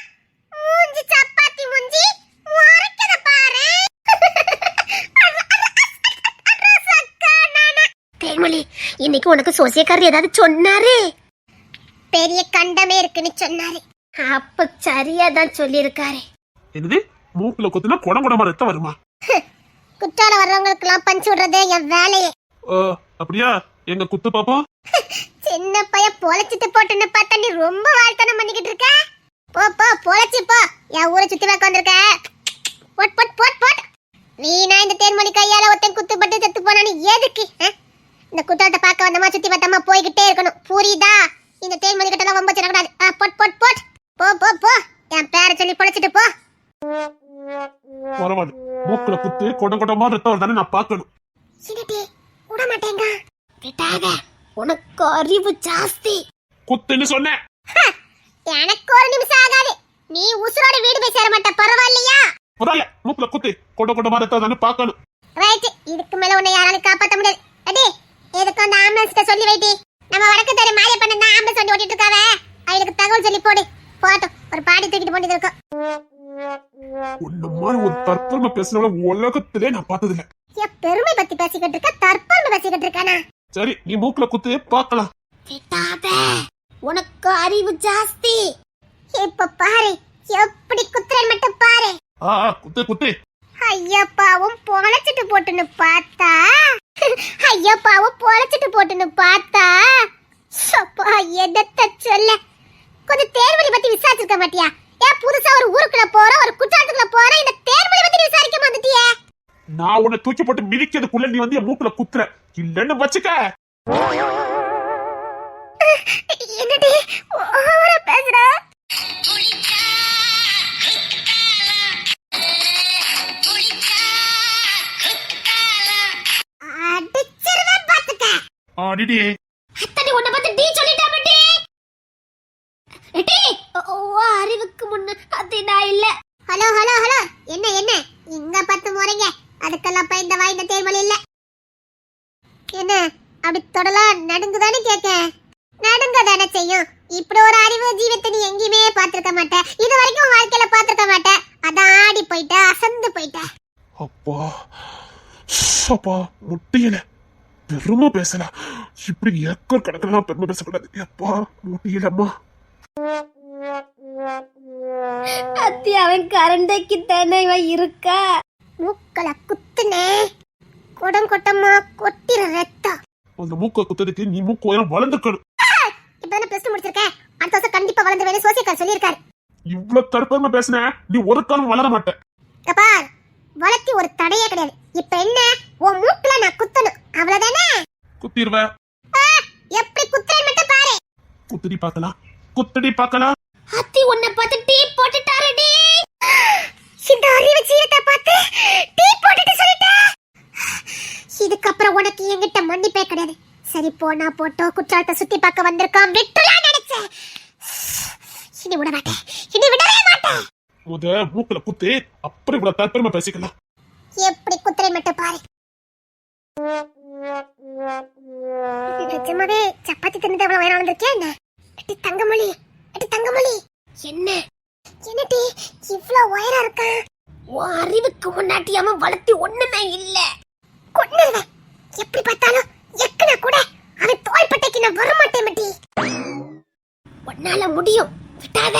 மூஞ்சி சப்பாத்தி மூஞ்சி முறைக்கத பாரு. தேன்மொழி, இன்னைக்கு உனக்கு சோசியக்காரர் ஏதாவது சொன்னாரு? பெரிய கண்டமே இருக்குன்னு சொன்னாரு. அப்ப சரியாதான் சொல்லியிருக்காரு. என்னது, மூக்குல குத்துனா குடம் குடமா ரத்தம் வருமா? குற்றால வர்றவங்களுக்கு எல்லாம் பஞ்சு விடுறதே என் வேலையே. ஓ அப்படியா? எங்க குத்து பாப்போம். சின்ன பையன் பொழைச்சிட்டு போட்டுன்னு பார்த்தா நீ ரொம்ப வாழ்த்தனம் பண்ணிக்கிட்டு இருக்க. போ போ பொழைச்சி போ. என் ஊரை சுத்தி பார்க்க வந்திருக்க. Boat boat boat boat. வீணா இந்த தேன்மொழி கையால ஒருத்தன் குத்துப்பட்டு செத்து போனான்னு எதுக்கு? இந்த குற்றாலத்தை பார்க்க வந்தமா சுத்தி பார்த்தமா போய்கிட்டே இருக்கணும். புரியுதா? இந்த தேன்மொழி கிட்ட எல்லாம் வம்பு வச்சிடக்கூடாது. Boat boat boat. போ போ போ. என் பேரை சொல்லி பொழைச்சிட்டு போ. பரவாயில்ல, மூக்குல குத்து குடம் குடமா ரத்தம் வருதானே நான் பாக்கணும். சின்னட்டி விட மாட்டேங்க. விட்டாத, உனக்கு அறிவு ஜாஸ்தி. குத்துன்னு சொன்னேன். எனக்கு ஒரு நிமிஷம் ஆகாது. நீ உசுரோட வீடு போய் சேர மாட்ட. பரவாயில்லையா? பரவாயில்ல, மூக்குல குத்து குடம் குடமா ரத்தம் வருதானே பாக்கணும். ரைட், இதுக்கு மேல உன்னை யாராலும் காப்பாத்த முடியாது. அடி, எதுக்கு அந்த ஆம்புலன்ஸ்ட சொல்லி வைட்டி. நம்ம வடக்கு தெரு மாரியப்பன் தான் ஆம்புலன்ஸ் வண்டி ஓட்டிட்டு இருக்காவே. அவளுக்கு தகவல் சொல்லி போடு. போட்டும், ஒரு பாடி தூக்கிட்டு போட்டு இருக்கும். உன்ன மாதிரி ஒரு தற்பெருமை பேசுறவள உலகத்திலே நான் பார்த்தது இல்ல. என் பெருமை பத்தி பேசிக்கிட்டு இருக்க, தற்பெருமை பேசிக்கிட்டு இருக்கானா? சரி, நீ மூக்குல குத்து பாக்கலாம். விட்டாத, உனக்கு அறிவு ஜாஸ்தி. இப்ப பாரு, எப்படி குத்துறேன் மட்டும் பாரு. குத்து குத்து. ஐயப்பாவும் பொழைச்சிட்டு போட்டுன்னு பார்த்தா, ஐயப்பாவும் பொழைச்சிட்டு போட்டுன்னு பார்த்தா, சப்பா எதத்த சொல்ல. கொஞ்சம் தேர்வழி பத்தி விசாரிச்சிருக்க மாட்டியா? ஏன் புதுசா ஒரு ஊருக்குள்ள போற, ஒரு குற்றாலத்துக்குள்ள போற, இந்த தேர்வழி பத்தி விசாரிக்க வந்துட்டியே? நான் உன்னை தூக்கி போட்டு மிதிக்கிறதுக்குள்ள நீ வந்து என் மூக்குல குத்துற இல்லன்னு வச்சுக்க. என்னடி ஓவரா பேசுற? அடிச்சிருவேன் பாத்துக்க. அடிடி. அத்தனை உன்னை பார்த்து டீ சொல்லிட்டா மட்டி. டீ, அறிவுக்கு முன்ன அது நான் இல்ல. ஹலோ ஹலோ ஹலோ, என்ன என்ன இங்க பத்து முறைங்க? அதுக்கெல்லாம் பயந்த வாய்ந்த தேர்மொழி இல்ல. என்ன அப்படி தொடலாம் நடுங்குதானே கேட்க? நடுங்க தானே செய்யும். இப்படி ஒரு அறிவு ஜீவத்தை நீ எங்கேயுமே பார்த்திருக்க மாட்ட. இது வரைக்கும் உன் வாழ்க்கையில பார்த்திருக்க மாட்ட. அதான் ஆடி போயிட்ட, அசந்து போயிட்ட. அப்பா அப்பா முட்டியல, பெருமை பேசலாம். இப்படி ஏக்கர் கணக்கெல்லாம் பெருமை பேசக்கூடாது. அப்பா முடியலம்மா. அத்தி அவன் கரண்டைக்கு தானே இவன் இருக்கா. மூக்களை குத்துனே, குடம் கொட்டமா கொட்டிற ரத்தம். அந்த மூக்க குத்ததுக்கு நீ மூக்கு உயரம் வளர்ந்துக்கணும். இப்ப என்ன பிளஸ் 2 முடிச்சிருக்கேன். அடுத்த வருஷம் கண்டிப்பா வளர்ந்துருவேன்னு சோசியக்கார் சொல்லியிருக்காரு. இவ்வளவு தற்பெருமை பேசுன நீ ஒரு காலம் வளர மாட்ட. பார், வளர்த்தி ஒரு தடையே கிடையாது. இப்ப என்ன, உன் மூக்குல நான் குத்தணும், அவ்வளவுதானே? குத்திடுவ. எப்படி குத்துறேன்னு மட்டும் பாரு. குத்துடி பார்க்கலாம், குத்துடி பார்க்கலாம். அத்தி உன்னை பார்த்து டீ போட்டுட்டாருடி. இந்த அறிவு ஜீவத்தை பார்த்து டீ போட்டுட்டு சொல்லிட்ட. இதுக்கப்புறம் உனக்கு என்கிட்ட மன்னிப்பே கிடையாது. சரி, போனா போட்டோ, குற்றாலத்தை சுத்தி பார்க்க வந்திருக்கான், விட்டுலாம் நினைச்சேன். இனி விட மாட்டேன், இனி விடவே மாட்டேன். முத மூக்குல குத்து, அப்புறம் இவ்வளவு தற்பெருமை பேசிக்கலாம். எப்படி குத்துறேன் மட்டும் பாரு. நிஜமாவே சப்பாத்தி தின்னு எவ்வளவு வயிறு வளர்ந்துருக்கேன் என்ன? அடி தங்கமொழி, அடி தங்கமொழி. என்ன என்னடி இவ்ளோ உயரா இருக்க? உன் அறிவுக்கு முன்னாடி அவன் வளர்த்தி ஒண்ணுமே இல்ல. கொன்னுருவேன். எப்படி பார்த்தாலும் எக்கனா கூட அவன் தோள்பட்டைக்கு நான் வர மாட்டேன் மட்டி. உன்னால முடியும், விட்டாத.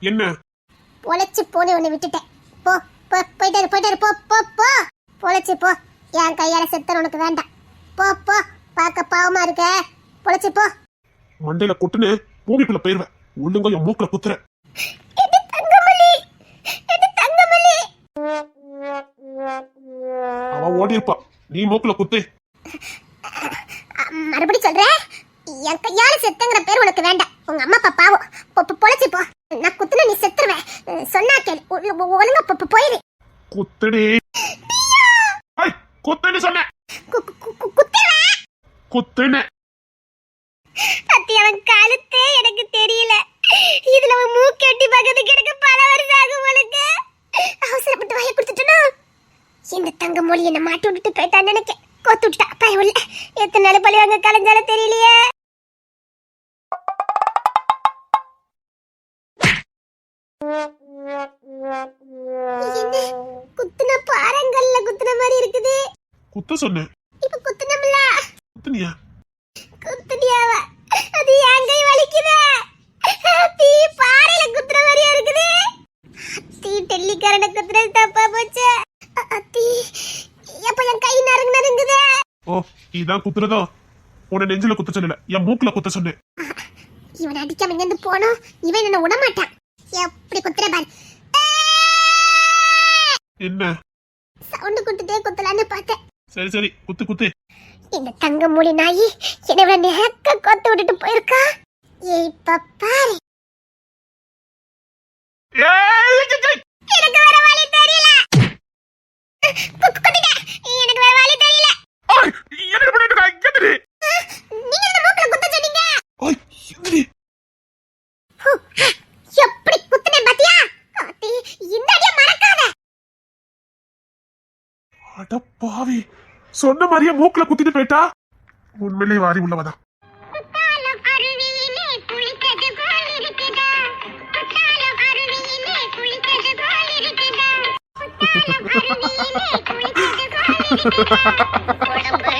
என்ன பொழைச்சு போனே உன்னை விட்டுட்டேன். போ போ, போயிட்டாரு போ போ போ. பொழைச்சு போ, என் கையால செத்தன உனக்கு வேண்டாம். போ போ, பார்க்க பாவமா இருக்க. பொழைச்சு போ. மண்டையில கொட்டுன்னு பூமிக்குள்ள போயிருவேன். ஒழுங்கா என் மூக்குல குத்துற. எடி தங்கமலி, எடி தங்கமலி. அவன் ஓடி இருப்பா, நீ மூக்குல குத்து. மறுபடியும் சொல்றேன், என் கையால செத்துங்கிற பேர் உனக்கு வேண்டாம். உங்க அம்மா அப்பா பாவம். பொழைச்சு போ. நான் குத்துன நீ செத்துருவேன். சொன்னா கேளு, ஒழுங்கா போயிரு. குத்துடி. குத்துன்னு சொன்ன. குத்துருவேன். குத்துன்னு. அத்தி, அவன் கழுத்தே எனக்கு தெரியல. இதுல அவன் மூக்கெட்டி பக்கத்துக்கு எனக்கு பல வருஷம் ஆகும் உனக்கு. அவசரப்பட்டு வாயை கொடுத்துட்டா. இந்த தங்க மொழி என்ன மாட்டி விட்டுட்டு போயிட்டான்னு நினைக்க. கோத்து விட்டுட்டா பய உள்ள. எத்தனை நாள் பழி வாங்க கலைஞ்சாலும் தெரியலையே. என்ன குத்துன பாறங்கல்ல குத்துன மாதிரி இருக்குது. குத்த சொன்னேன். இப்ப குத்துனம்ல. குத்துனியா? குத்துனியாவ? அது என் கை வலிக்குதே. தீ பாறையில குத்துற மாதிரியா இருக்குது. தீ டெல்லிக்காரனை குத்துறது தப்பா போச்சு. அத்தி, எப்ப என் கை நறுங்குதே. ஓ, இதான் குத்துறதோ? உன்னை நெஞ்சில குத்த சொல்லல, என் மூக்குல குத்த சொன்னேன். இவன் அடிக்காம இங்க இருந்து போனோம், இவன் என்ன விட மாட்டான். எப்படி குத்துற பாரு. என்ன சவுண்ட் குட்டுட்டே குத்தலான்னு பார்த்தேன். சரி சரி, குத்து குத்து. இந்த தங்க மூலி நாயி என்ன நேக்க கொத்து விட்டுட்டு போயிருக்கா. இப்ப பாரு. எனக்கு வேற வழி தெரியல. குத்திட்டேன். எனக்கு வேற வழி தெரியல. என்ன பண்ணிட்டு இருக்க? நீங்க இந்த மூக்குல குத்த சொன்னீங்க. எப்படி குத்துனே பாத்தியா? அத்தி, இந்த அடிய மறக்காத. அட பாவி, சொன்ன மாதிரியே மூக்குல குத்திட்டு போயிட்டா. உண்மையிலேயே வாரி உள்ளவதான். குத்தாலம் அருவியிலே குளித்தது போல் இருக்குதா. குத்தாலம் அருவியிலே குளித்தது போல் இருக்குதா. குத்தாலம் அருவியிலே குளித்தது போல் இருக்குதா. உடம்பு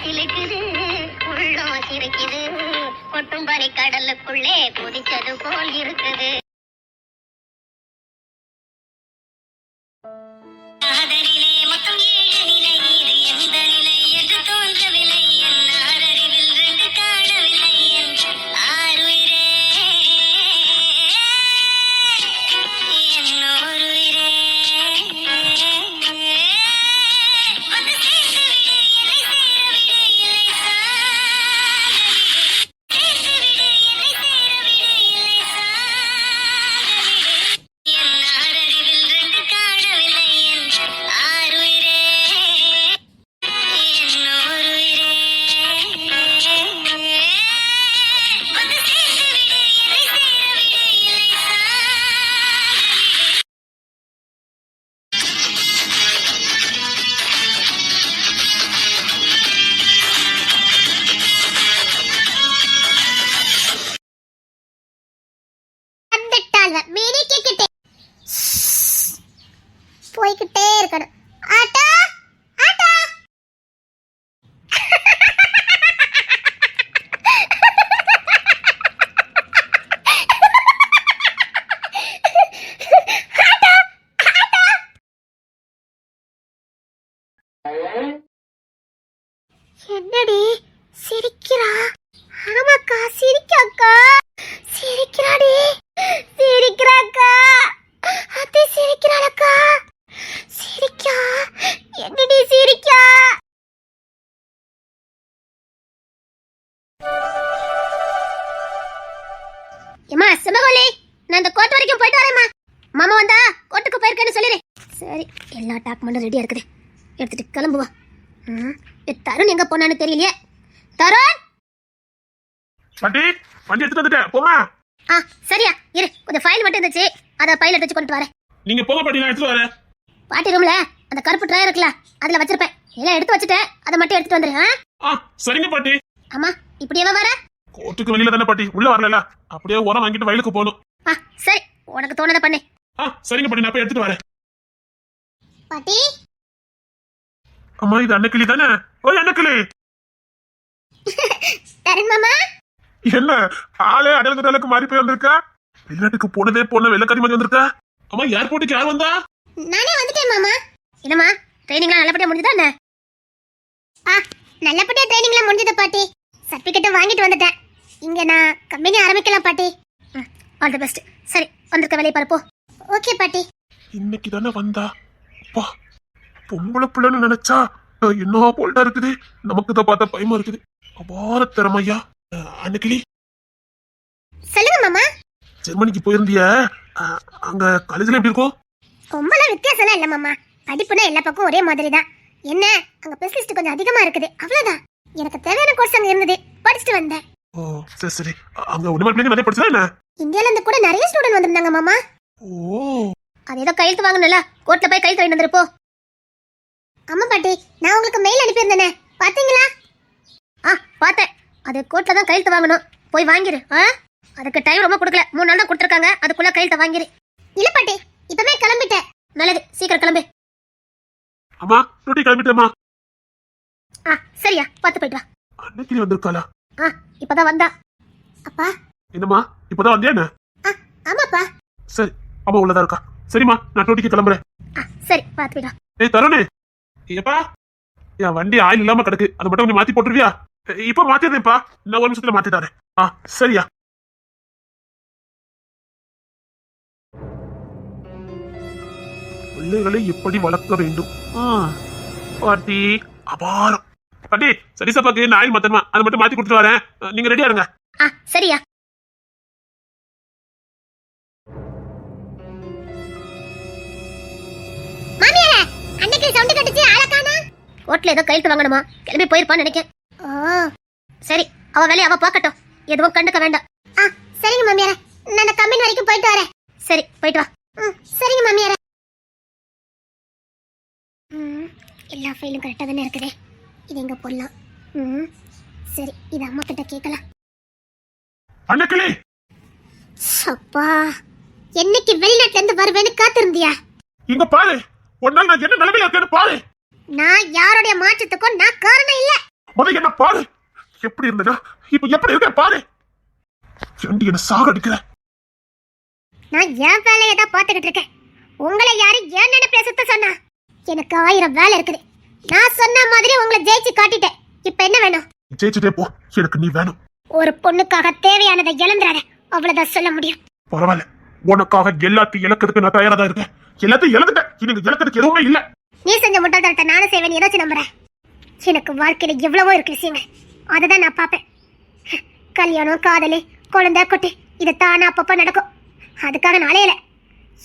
சிலுக்குது, உள்ளம் சிரிக்குது. கொட்டும் பனி கடலுக்குள்ளே குதிச்சது போல் இருக்குது. ஆதரிலே மொத்தம் 7 நிலை, இது எந்த நிலை என்று தோன்றவில்லை. என் ஆறறிவில் 2 காணவில்லை. என் ஆறுயிரே, என்னோர் உயிரே. வந்து சேர்ந்து விடு, என்னை சேர விடு, இல்லை சாகவிடு. சேர்ந்து விடு, என்னை சேர விடு, இல்லை சாகவிடு. என் ஆறறிவில் 2 காணவில்லை. என் ஆறுயிரே, என்னோர் உயிரே. வந்து சேர்ந்து விடு, என்னை சேர விடு, இல்லை சாகவிடு. போய்கிட்டே இருக்கணும். Auto auto. என்னடி சிரிக்கிறா? சரி எல்லா டாக்குமெண்ட்டும் ரெடியா இருக்குது, எடுத்துட்டு கிளம்புவா. தருண் எங்க போனான்னு தெரியலையே. தருண்! பாட்டி வண்டி எடுத்துட்டு வந்துட்டேன், போமா. சரியா இரு, கொஞ்சம் ஃபைல் மட்டும் இருந்துச்சு, அதை பையில எடுத்து கொண்டு வரேன். நீங்க போங்க பாட்டி, நான் எடுத்துட்டு வரேன். பாட்டி ரூம்ல அந்த கருப்பு ட்ரை இருக்குல்ல, அதுல வச்சிருப்பேன். எல்லாம் எடுத்து வச்சுட்டேன், அதை மட்டும் எடுத்துட்டு வந்துரு. சரிங்க பாட்டி. ஆமா, இப்படியே வர? கோர்ட்டுக்கு வெளியில தானே பாட்டி, உள்ள வரல. அப்படியே உரம் வாங்கிட்டு வயலுக்கு போகணும். சரி, உனக்கு தோணதை பண்ணு. சரிங்க பாட்டி, நான் போய் எடுத்துட்டு வரேன். பாட்டி அம்மா, இது அன்னக்கிளி தானே? ஓ அன்னக்கிளி, தருண் மாமா. என்ன ஆளே அடலுக்கு மாறி போய் வந்திருக்கா? வெளிநாட்டுக்கு போனதே போன வெள்ளக்காரி மாதிரி வந்திருக்கா. அம்மா, ஏர்போர்ட்டுக்கு யார் வந்தா? நானே வந்துட்டேன் மாமா. என்னம்மா, ட்ரைனிங்லாம் நல்லபடியா முடிஞ்சதா என்ன? நல்லபடியா ட்ரைனிங்ல முடிஞ்சது பாட்டி. சர்டிபிகேட் வாங்கிட்டு வந்துட்டேன். இங்க நான் கம்பெனி ஆரம்பிக்கலாம் பாட்டி. All the best. சரி, வந்திருக்க வேலையை பாரு போ. ஓகே பாட்டி. இன்னைக்கு தானே வந்தா? அப்பா, பொம்பளை பிள்ளைன்னு நினைச்சா என்ன போல்டா இருக்குது. நமக்கு தான் பார்த்தா பயமா இருக்குது. அபார திறமையா. அன்னைக்கிளி, சொல்லுங்க மாமா. ஜெர்மனிக்கு போயிருந்திய, அங்க காலேஜ்ல எப்படி இருக்கும்? ரொம்பலாம் வித்தியாசம்லாம் இல்ல மாமா. படிப்புனா எல்லா பக்கம் ஒரே மாதிரி தான். என்ன, அங்க ஸ்பெஷலிஸ்ட் கொஞ்சம் அதிகமா இருக்குது, அவ்வளவுதான். எனக்கு தேவையான கோர்ஸ் அங்க இருந்தது, படிச்சுட்டு வந்தேன். ஓ சரி சரி. அங்க உண்மை பிள்ளைங்க நிறைய படிச்சதா என்ன? இந்தியால இருந்து கூட நிறைய ஸ்டூடெண்ட் வந்திருந்தாங்க மாமா. ஓ, அது ஏதோ கையெழுத்து வாங்கணும்ல, கோர்ட்ல போய் கையெழுத்து வாங்கிட்டு வந்துருப்போ. ஆமா பாட்டி, நான் உங்களுக்கு மெயில் அனுப்பியிருந்தேனே, பாத்தீங்களா? பார்த்தேன். அது கோர்ட்ல தான் கையெழுத்து வாங்கணும், போய் வாங்கிரு. அதுக்கு டைம் ரொம்ப கொடுக்கல, 3 நாள் தான் கொடுத்துருக்காங்க, அதுக்குள்ள கையெழுத்து வாங்கிரு. இல்ல பாட்டி, இப்பவே கிளம்பிட்டேன். நல்லது, சீக்கிரம் கிளம்பு. அம்மா, டூட்டி கிளம்பிட்டேம்மா. சரியா, பார்த்து போயிட்டு வா. அன்னைக்கிளி வந்திருக்காளா? இப்பதான் வந்தா. அப்பா. என்னம்மா, இப்பதான் வந்தியா என்ன? ஆமாப்பா. சரி, அம்மா உள்ளதா இருக்கா. சரிம்மா, நான் டூட்டிக்கு கிளம்புறேன். சரி, பார்த்து போயிட்டு வா. ஏய் தருணே, ஏப்பா, என் வண்டி ஆயில் இல்லாம கிடக்கு, அதை மட்டும் கொஞ்சம் மாத்தி போட்டுருவியா? இப்ப மாத்திடுறேன்ப்பா, நான் 1 நிமிஷத்துல மாத்திட்டாரேன். சரியா. பிள்ளைகளை எப்படி வளர்க்க வேண்டும்? பாட்டி அபாரம். பாட்டி, சரி சாப்பாக்கு நான் ஆயில் மாத்தணுமா, அதை மட்டும் மாத்தி கொடுத்துட்டு வரேன். நீங்க ரெடியா இருங்க. சரியா. மாமியாரே, அன்னைக்கு சவுண்ட் கட்டுச்சு, ஆள காணா. கோர்ட்ல ஏதோ கையெழுத்து வாங்கணுமா, கிளம்பி போயிருப்பான்னு நினைக்கிறேன். சரி, அவ வேலையை அவ பார்க்கட்டும், எதுவும் கண்டுக்க வேண்டாம். சரிங்க மாமியாரே, நான் அந்த கம்பெனி வரைக்கும் போயிட்டு வரேன். சரி, போயிட்டு வா. சரிங்க மாமியாரே. எல்லா ஃபைலும் கரெக்டா தானே இருக்குது. இது எங்க போடலாம்? சரி, இது அம்மா கிட்ட கேட்கலாம். அன்னக்கிளி, அப்பா, என்னைக்கு வெளிநாட்டுல இருந்து வருவேன்னு காத்திருந்தியா? இங்க பாரு, ஒன்னால நான் என்ன நிலைமையில இருக்கேன்னு பாரு. நான் யாருடைய மாற்றத்துக்கும் நான் காரணம் இல்ல. முதல்ல என்ன பாரு, எப்படி இருந்தனா இப்ப எப்படி இருக்க பாரு. ஏண்டி என்ன சாகடிக்கிற? நான் என் வேலையை தான் பார்த்துக்கிட்டு இருக்கேன். உங்களை யாரு ஏன் நினைப்ப சுத்த சொன்னா? எனக்கு 1000 வேலை இருக்குது. நான் சொன்ன மாதிரி உங்களை ஜெயிச்சு காட்டிட்டேன். இப்ப என்ன வேணும்? ஜெயிச்சுட்டே போ, எனக்கு நீ வேணும். ஒரு பொண்ணுக்காக தேவையானதை இழந்துறாத, அவ்வளவுதான் சொல்ல முடியும். பரவாயில்ல, உனக்காக எல்லாத்தையும் இழக்கிறதுக்கு நான் தயாரா தான் இருக்கேன். எல்லாத்தையும் இழந்துட்டேன், எனக்கு இழக்கிறதுக்கு எதுவுமே இல்ல. நீ செஞ்ச முட்டாள்தனத்தை நானும் செய்வேன் ஏதாச்சும் நம்புறேன். எனக்கு வாழ்க்கையில எவ்வளவோ இருக்கு விஷயங்கள், அதுதான் நான் பார்ப்பேன். கல்யாணம், காதலி, குழந்தை, குட்டி, இது தானா அப்பப்ப நடக்கும். அதுக்காக நாளையில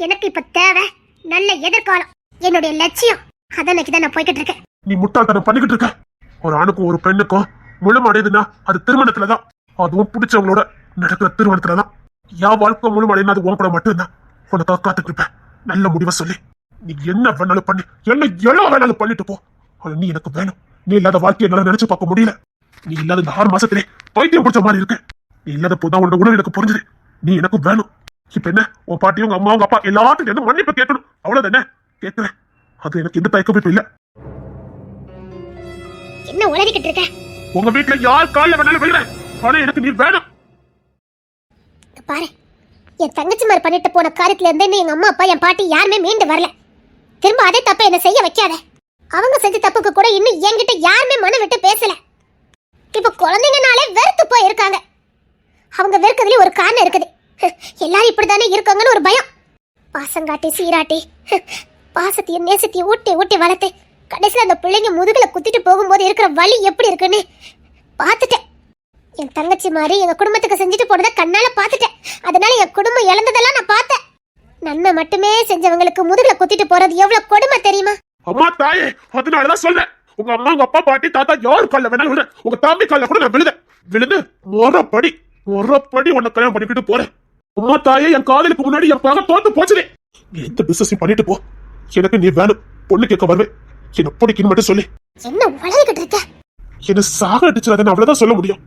எனக்கு இப்ப தேவை நல்ல எதிர்காலம், என்னுடைய லட்சியம். அதனைக்கு தான் நான் போய்கிட்டு இருக்கேன். நீ முட்டாள்தனம் பண்ணிக்கிட்டு இருக்க. ஒரு ஆணுக்கும் ஒரு பெண்ணுக்கும் முழுமடையுதுன்னா அது திருமணத்துலதான், அதுவும் பிடிச்சவங்களோட நடக்கிற திருமணத்துலதான். என் வாழ்க்கை முழுமடையினா அது உன் கூட மட்டும்தான். உனக்காக காத்துட்டு இருப்பேன். நல்ல முடிவை சொல்லி நீ என்ன வேணாலும் பண்ணி, என்ன எவ்வளவு வேணாலும் பண்ணிட்டு போ. ஆனா நீ எனக்கு வேணும். நீ இல்லாத வாழ்க்கையை என்னால நினைச்சு பார்க்க முடியல. நீ இல்லாத இந்த 6 மாசத்திலே பைத்தியம் பிடிச்ச மாதிரி இருக்கு. நீ இல்லாத போதான் உன்னோட உணவு எனக்கு புரிஞ்சுது. நீ எனக்கு வேணும். இப்ப என்ன, உன் பாட்டியும் உங்க அம்மா உங்க அப்பா எல்லாத்துக்கும் என்ன மன்னிப்பு கேட்கணும், அவ்வளவுதானே? கேட்கிறேன். அது எனக்கு எந்த தயக்கமும் இப்ப இல்ல. என்ன உளறிக்கிட்டு இருக்க? உங்க வீட்டுல யார் காலில் வேணாலும் விழுறேன், ஆனா எனக்கு நீ வேணும். பாரு, என் தங்கச்சி மாதிரி பண்ணிட்டு போன காரியத்துல இருந்து எங்க அம்மா அப்பா என் பாட்டி யாருமே மீண்டு வரல. திரும்ப அதே தப்ப என்ன செய்ய வைக்காத. அவங்க செஞ்ச தப்புக்கு கூட இன்னும் என்கிட்ட யாருமே மனம் விட்டு பேசல. இப்ப குழந்தைங்கனாலே வெறுத்து போய் இருக்காங்க. அவங்க வெறுக்கிறதுல ஒரு காரணம் இருக்குது. எல்லாரும் இப்படித்தானே இருக்காங்கன்னு ஒரு பயம். பாசங்காட்டி சீராட்டி பாசத்தையும் நேசத்தையும் ஊட்டி ஊட்டி வளர்த்து கடைசியில் அந்த பிள்ளைங்க முதுகுல குத்திட்டு போகும்போது இருக்கிற வலி எப்படி இருக்குன்னு பார்த்துட்டேன். என் தங்கச்சி மாதிரி எங்க குடும்பத்துக்கு செஞ்சுட்டு போனதை கண்ணால பார்த்துட்டேன். அதனால என் குடும்பம் இழந்ததெல்லாம் நான் பார்த்தேன். நன்மை மட்டுமே செஞ்சவங்களுக்கு முதுகுல குத்திட்டு போறது எவ்வளவு கொடுமை தெரியுமா? அம்மா தாயே, அதனாலதான் சொல்றேன். உங்க அம்மா, உங்க அப்பா, பாட்டி, தாத்தா யாரு கால்ல வேணாலும் விழுறேன். உங்க தம்பி கால்ல கூட நான் விழுந்து முறப்படி உன்னை கல்யாணம் பண்ணிக்கிட்டு போறேன். அம்மா தாயே, என் காதலுக்கு முன்னாடி என் பாக தோத்து போச்சுதே. எந்த பிசினஸையும் பண்ணிட்டு போ, எனக்கு நீ வேணும். பொண்ணு கேட்க வருவேன். என்ன பிடிக்குன்னு மட்டும் சொல்லி. என்ன உலகிட்டு இருக்க? என்ன சாக அடிச்சிடாதேன்னு அவ்வளவுதான் சொல்ல முடியும்.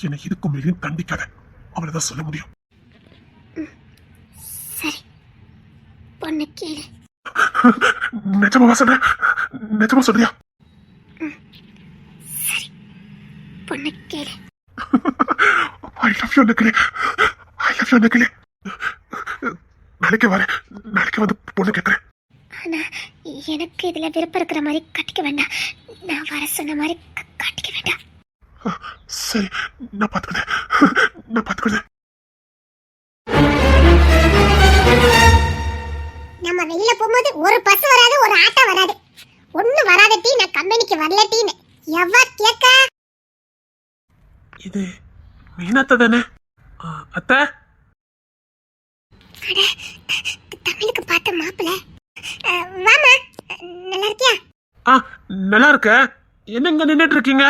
என்னை இதுக்கும் மேலேயும் கண்டிக்காத, அவ்வளவுதான் சொல்ல முடியும். சரி, பொண்ணு கேளு. நிஜமா சொல்றேன்? நிஜமா சொல்றியா? சரி, பொண்ணு கேளு. I love you நக்கிலே. I love you நக்கிலே. நாளைக்கு வரேன். நாளைக்கு வந்து பொண்ணு கேட்கிறேன். ஆனா எனக்கு இதுல விருப்பம் இருக்கிற மாதிரி கட்டிக்க வேண்டாம். நான் வர சொன்ன மாதிரி காட்டிக்க வேண்டாம். சரி, நான் பாத்துக்கிறேன். நம்ம வெளியில போகும்போது ஒரு பஸ் வராது, ஒரு ஆட்டோ வராது, ஒண்ணு வராத டீ. நான் கம்பெனிக்கு வரல டீன்னு எவ்வளவு கேட்க? இது மீனாத்த தானே? அத்தை, தமிழுக்கு பார்த்த மாப்பிள்ள. வாமா, நல்லா இருக்கியா? நல்லா இருக்க. என்னங்க நின்னுட்டு இருக்கீங்க?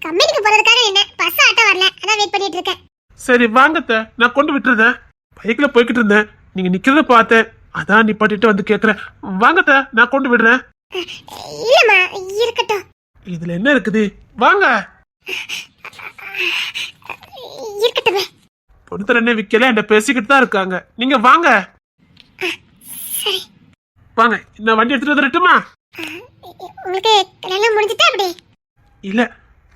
கம்பெனிக்கு போறதுக்காக என்ன பஸ் ஆட்டோ வரல, அதான் வெயிட் பண்ணிட்டு இருக்கேன். சரி வாங்கத்த, நான் கொண்டு விட்டுறேன். பைக்ல போய்கிட்டு இருந்தேன், நீங்க நிக்கிறத பார்த்தேன், அதான் நிப்பாட்டிட்டு வந்து கேக்குறேன். வாங்கத்த, நான் கொண்டு விடுறேன். இல்லம்மா, இருக்கட்டும். இதுல என்ன இருக்குது? வாங்க. இருக்கட்டுமே. பொண்ணு என்ன விக்கல, என்ன பேசிக்கிட்டு தான் இருக்காங்க. நீங்க வாங்க. சரி வாங்க, நான் வண்டி எடுத்துட்டு வந்துட்டுமா? உங்களுக்கு கல்யாணம் முடிஞ்சிட்டா? அப்படி இல்ல,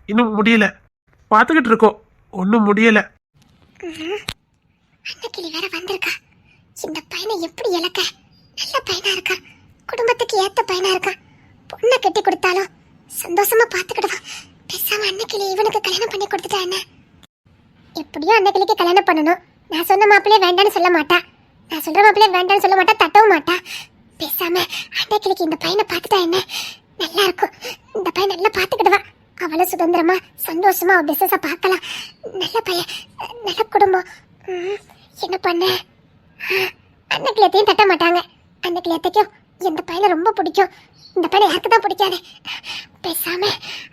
இன்னும் முடியல. பாத்துக்கிட்டு இருக்கோம், ஒன்னும் முடியல. அன்னக்கிளி வேற வந்திருக்கா. இந்த பையனை எப்படி இழக்க? நல்ல பையனா இருக்கா, குடும்பத்துக்கு ஏத்த பையனா இருக்கா. பொண்ணை கட்டி கொடுத்தாலும் சந்தோஷமா பாத்துக்கிடுவான். பேசாம அன்னக்கிளி இவனுக்கு கல்யாணம் பண்ணி கொடுத்துட்டா என்ன? எப்படியோ அன்னக்கிளிக்கு கல்யாணம் பண்ணணும். நான் சொன்ன மாப்பிள்ளையே வேண்டான்னு சொல்ல மாட்டா, நான் சொல்ற மாப்பிள்ளையே வேண்டான்னு சொல்ல மாட்டா, தட்டவும் மாட்டா. பேசாம அன்னக்கிளிக்கு இந்த பையனை பார்த்துட்டா என்ன? நல்லா இருக்கும். இந்த பையன் நல்லா பாத்துக்கிடுவான். அவளை சுதந்திரமா சந்தோஷமா அவ பிசினஸ பார்க்கலாம். நல்ல பையன், நல்ல குடும்பம். என்ன பண்ண? அன்னக்கிளியத்தையும் தட்ட மாட்டாங்க. அன்னக்கிளியத்தைக்கும் இந்த பையனை ரொம்ப பிடிக்கும். இந்த பையனை யாருக்கு தான் பிடிக்காது. பேசாம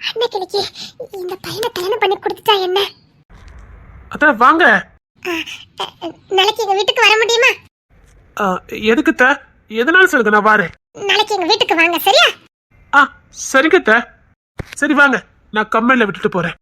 அன்னக்கிளிக்கு இந்த பையனை கல்யாணம் பண்ணி கொடுத்துட்டா என்ன? அதான் வாங்க. நாளைக்கு எங்க வீட்டுக்கு வர முடியுமா? எதுக்கு த? எதனால சொல்லுங்க, நான் வரேன். நாளைக்கு எங்க வீட்டுக்கு வாங்க, சரியா? சரிங்க த. சரி வாங்க, நான் கம்பெனில விட்டுட்டு போறேன்.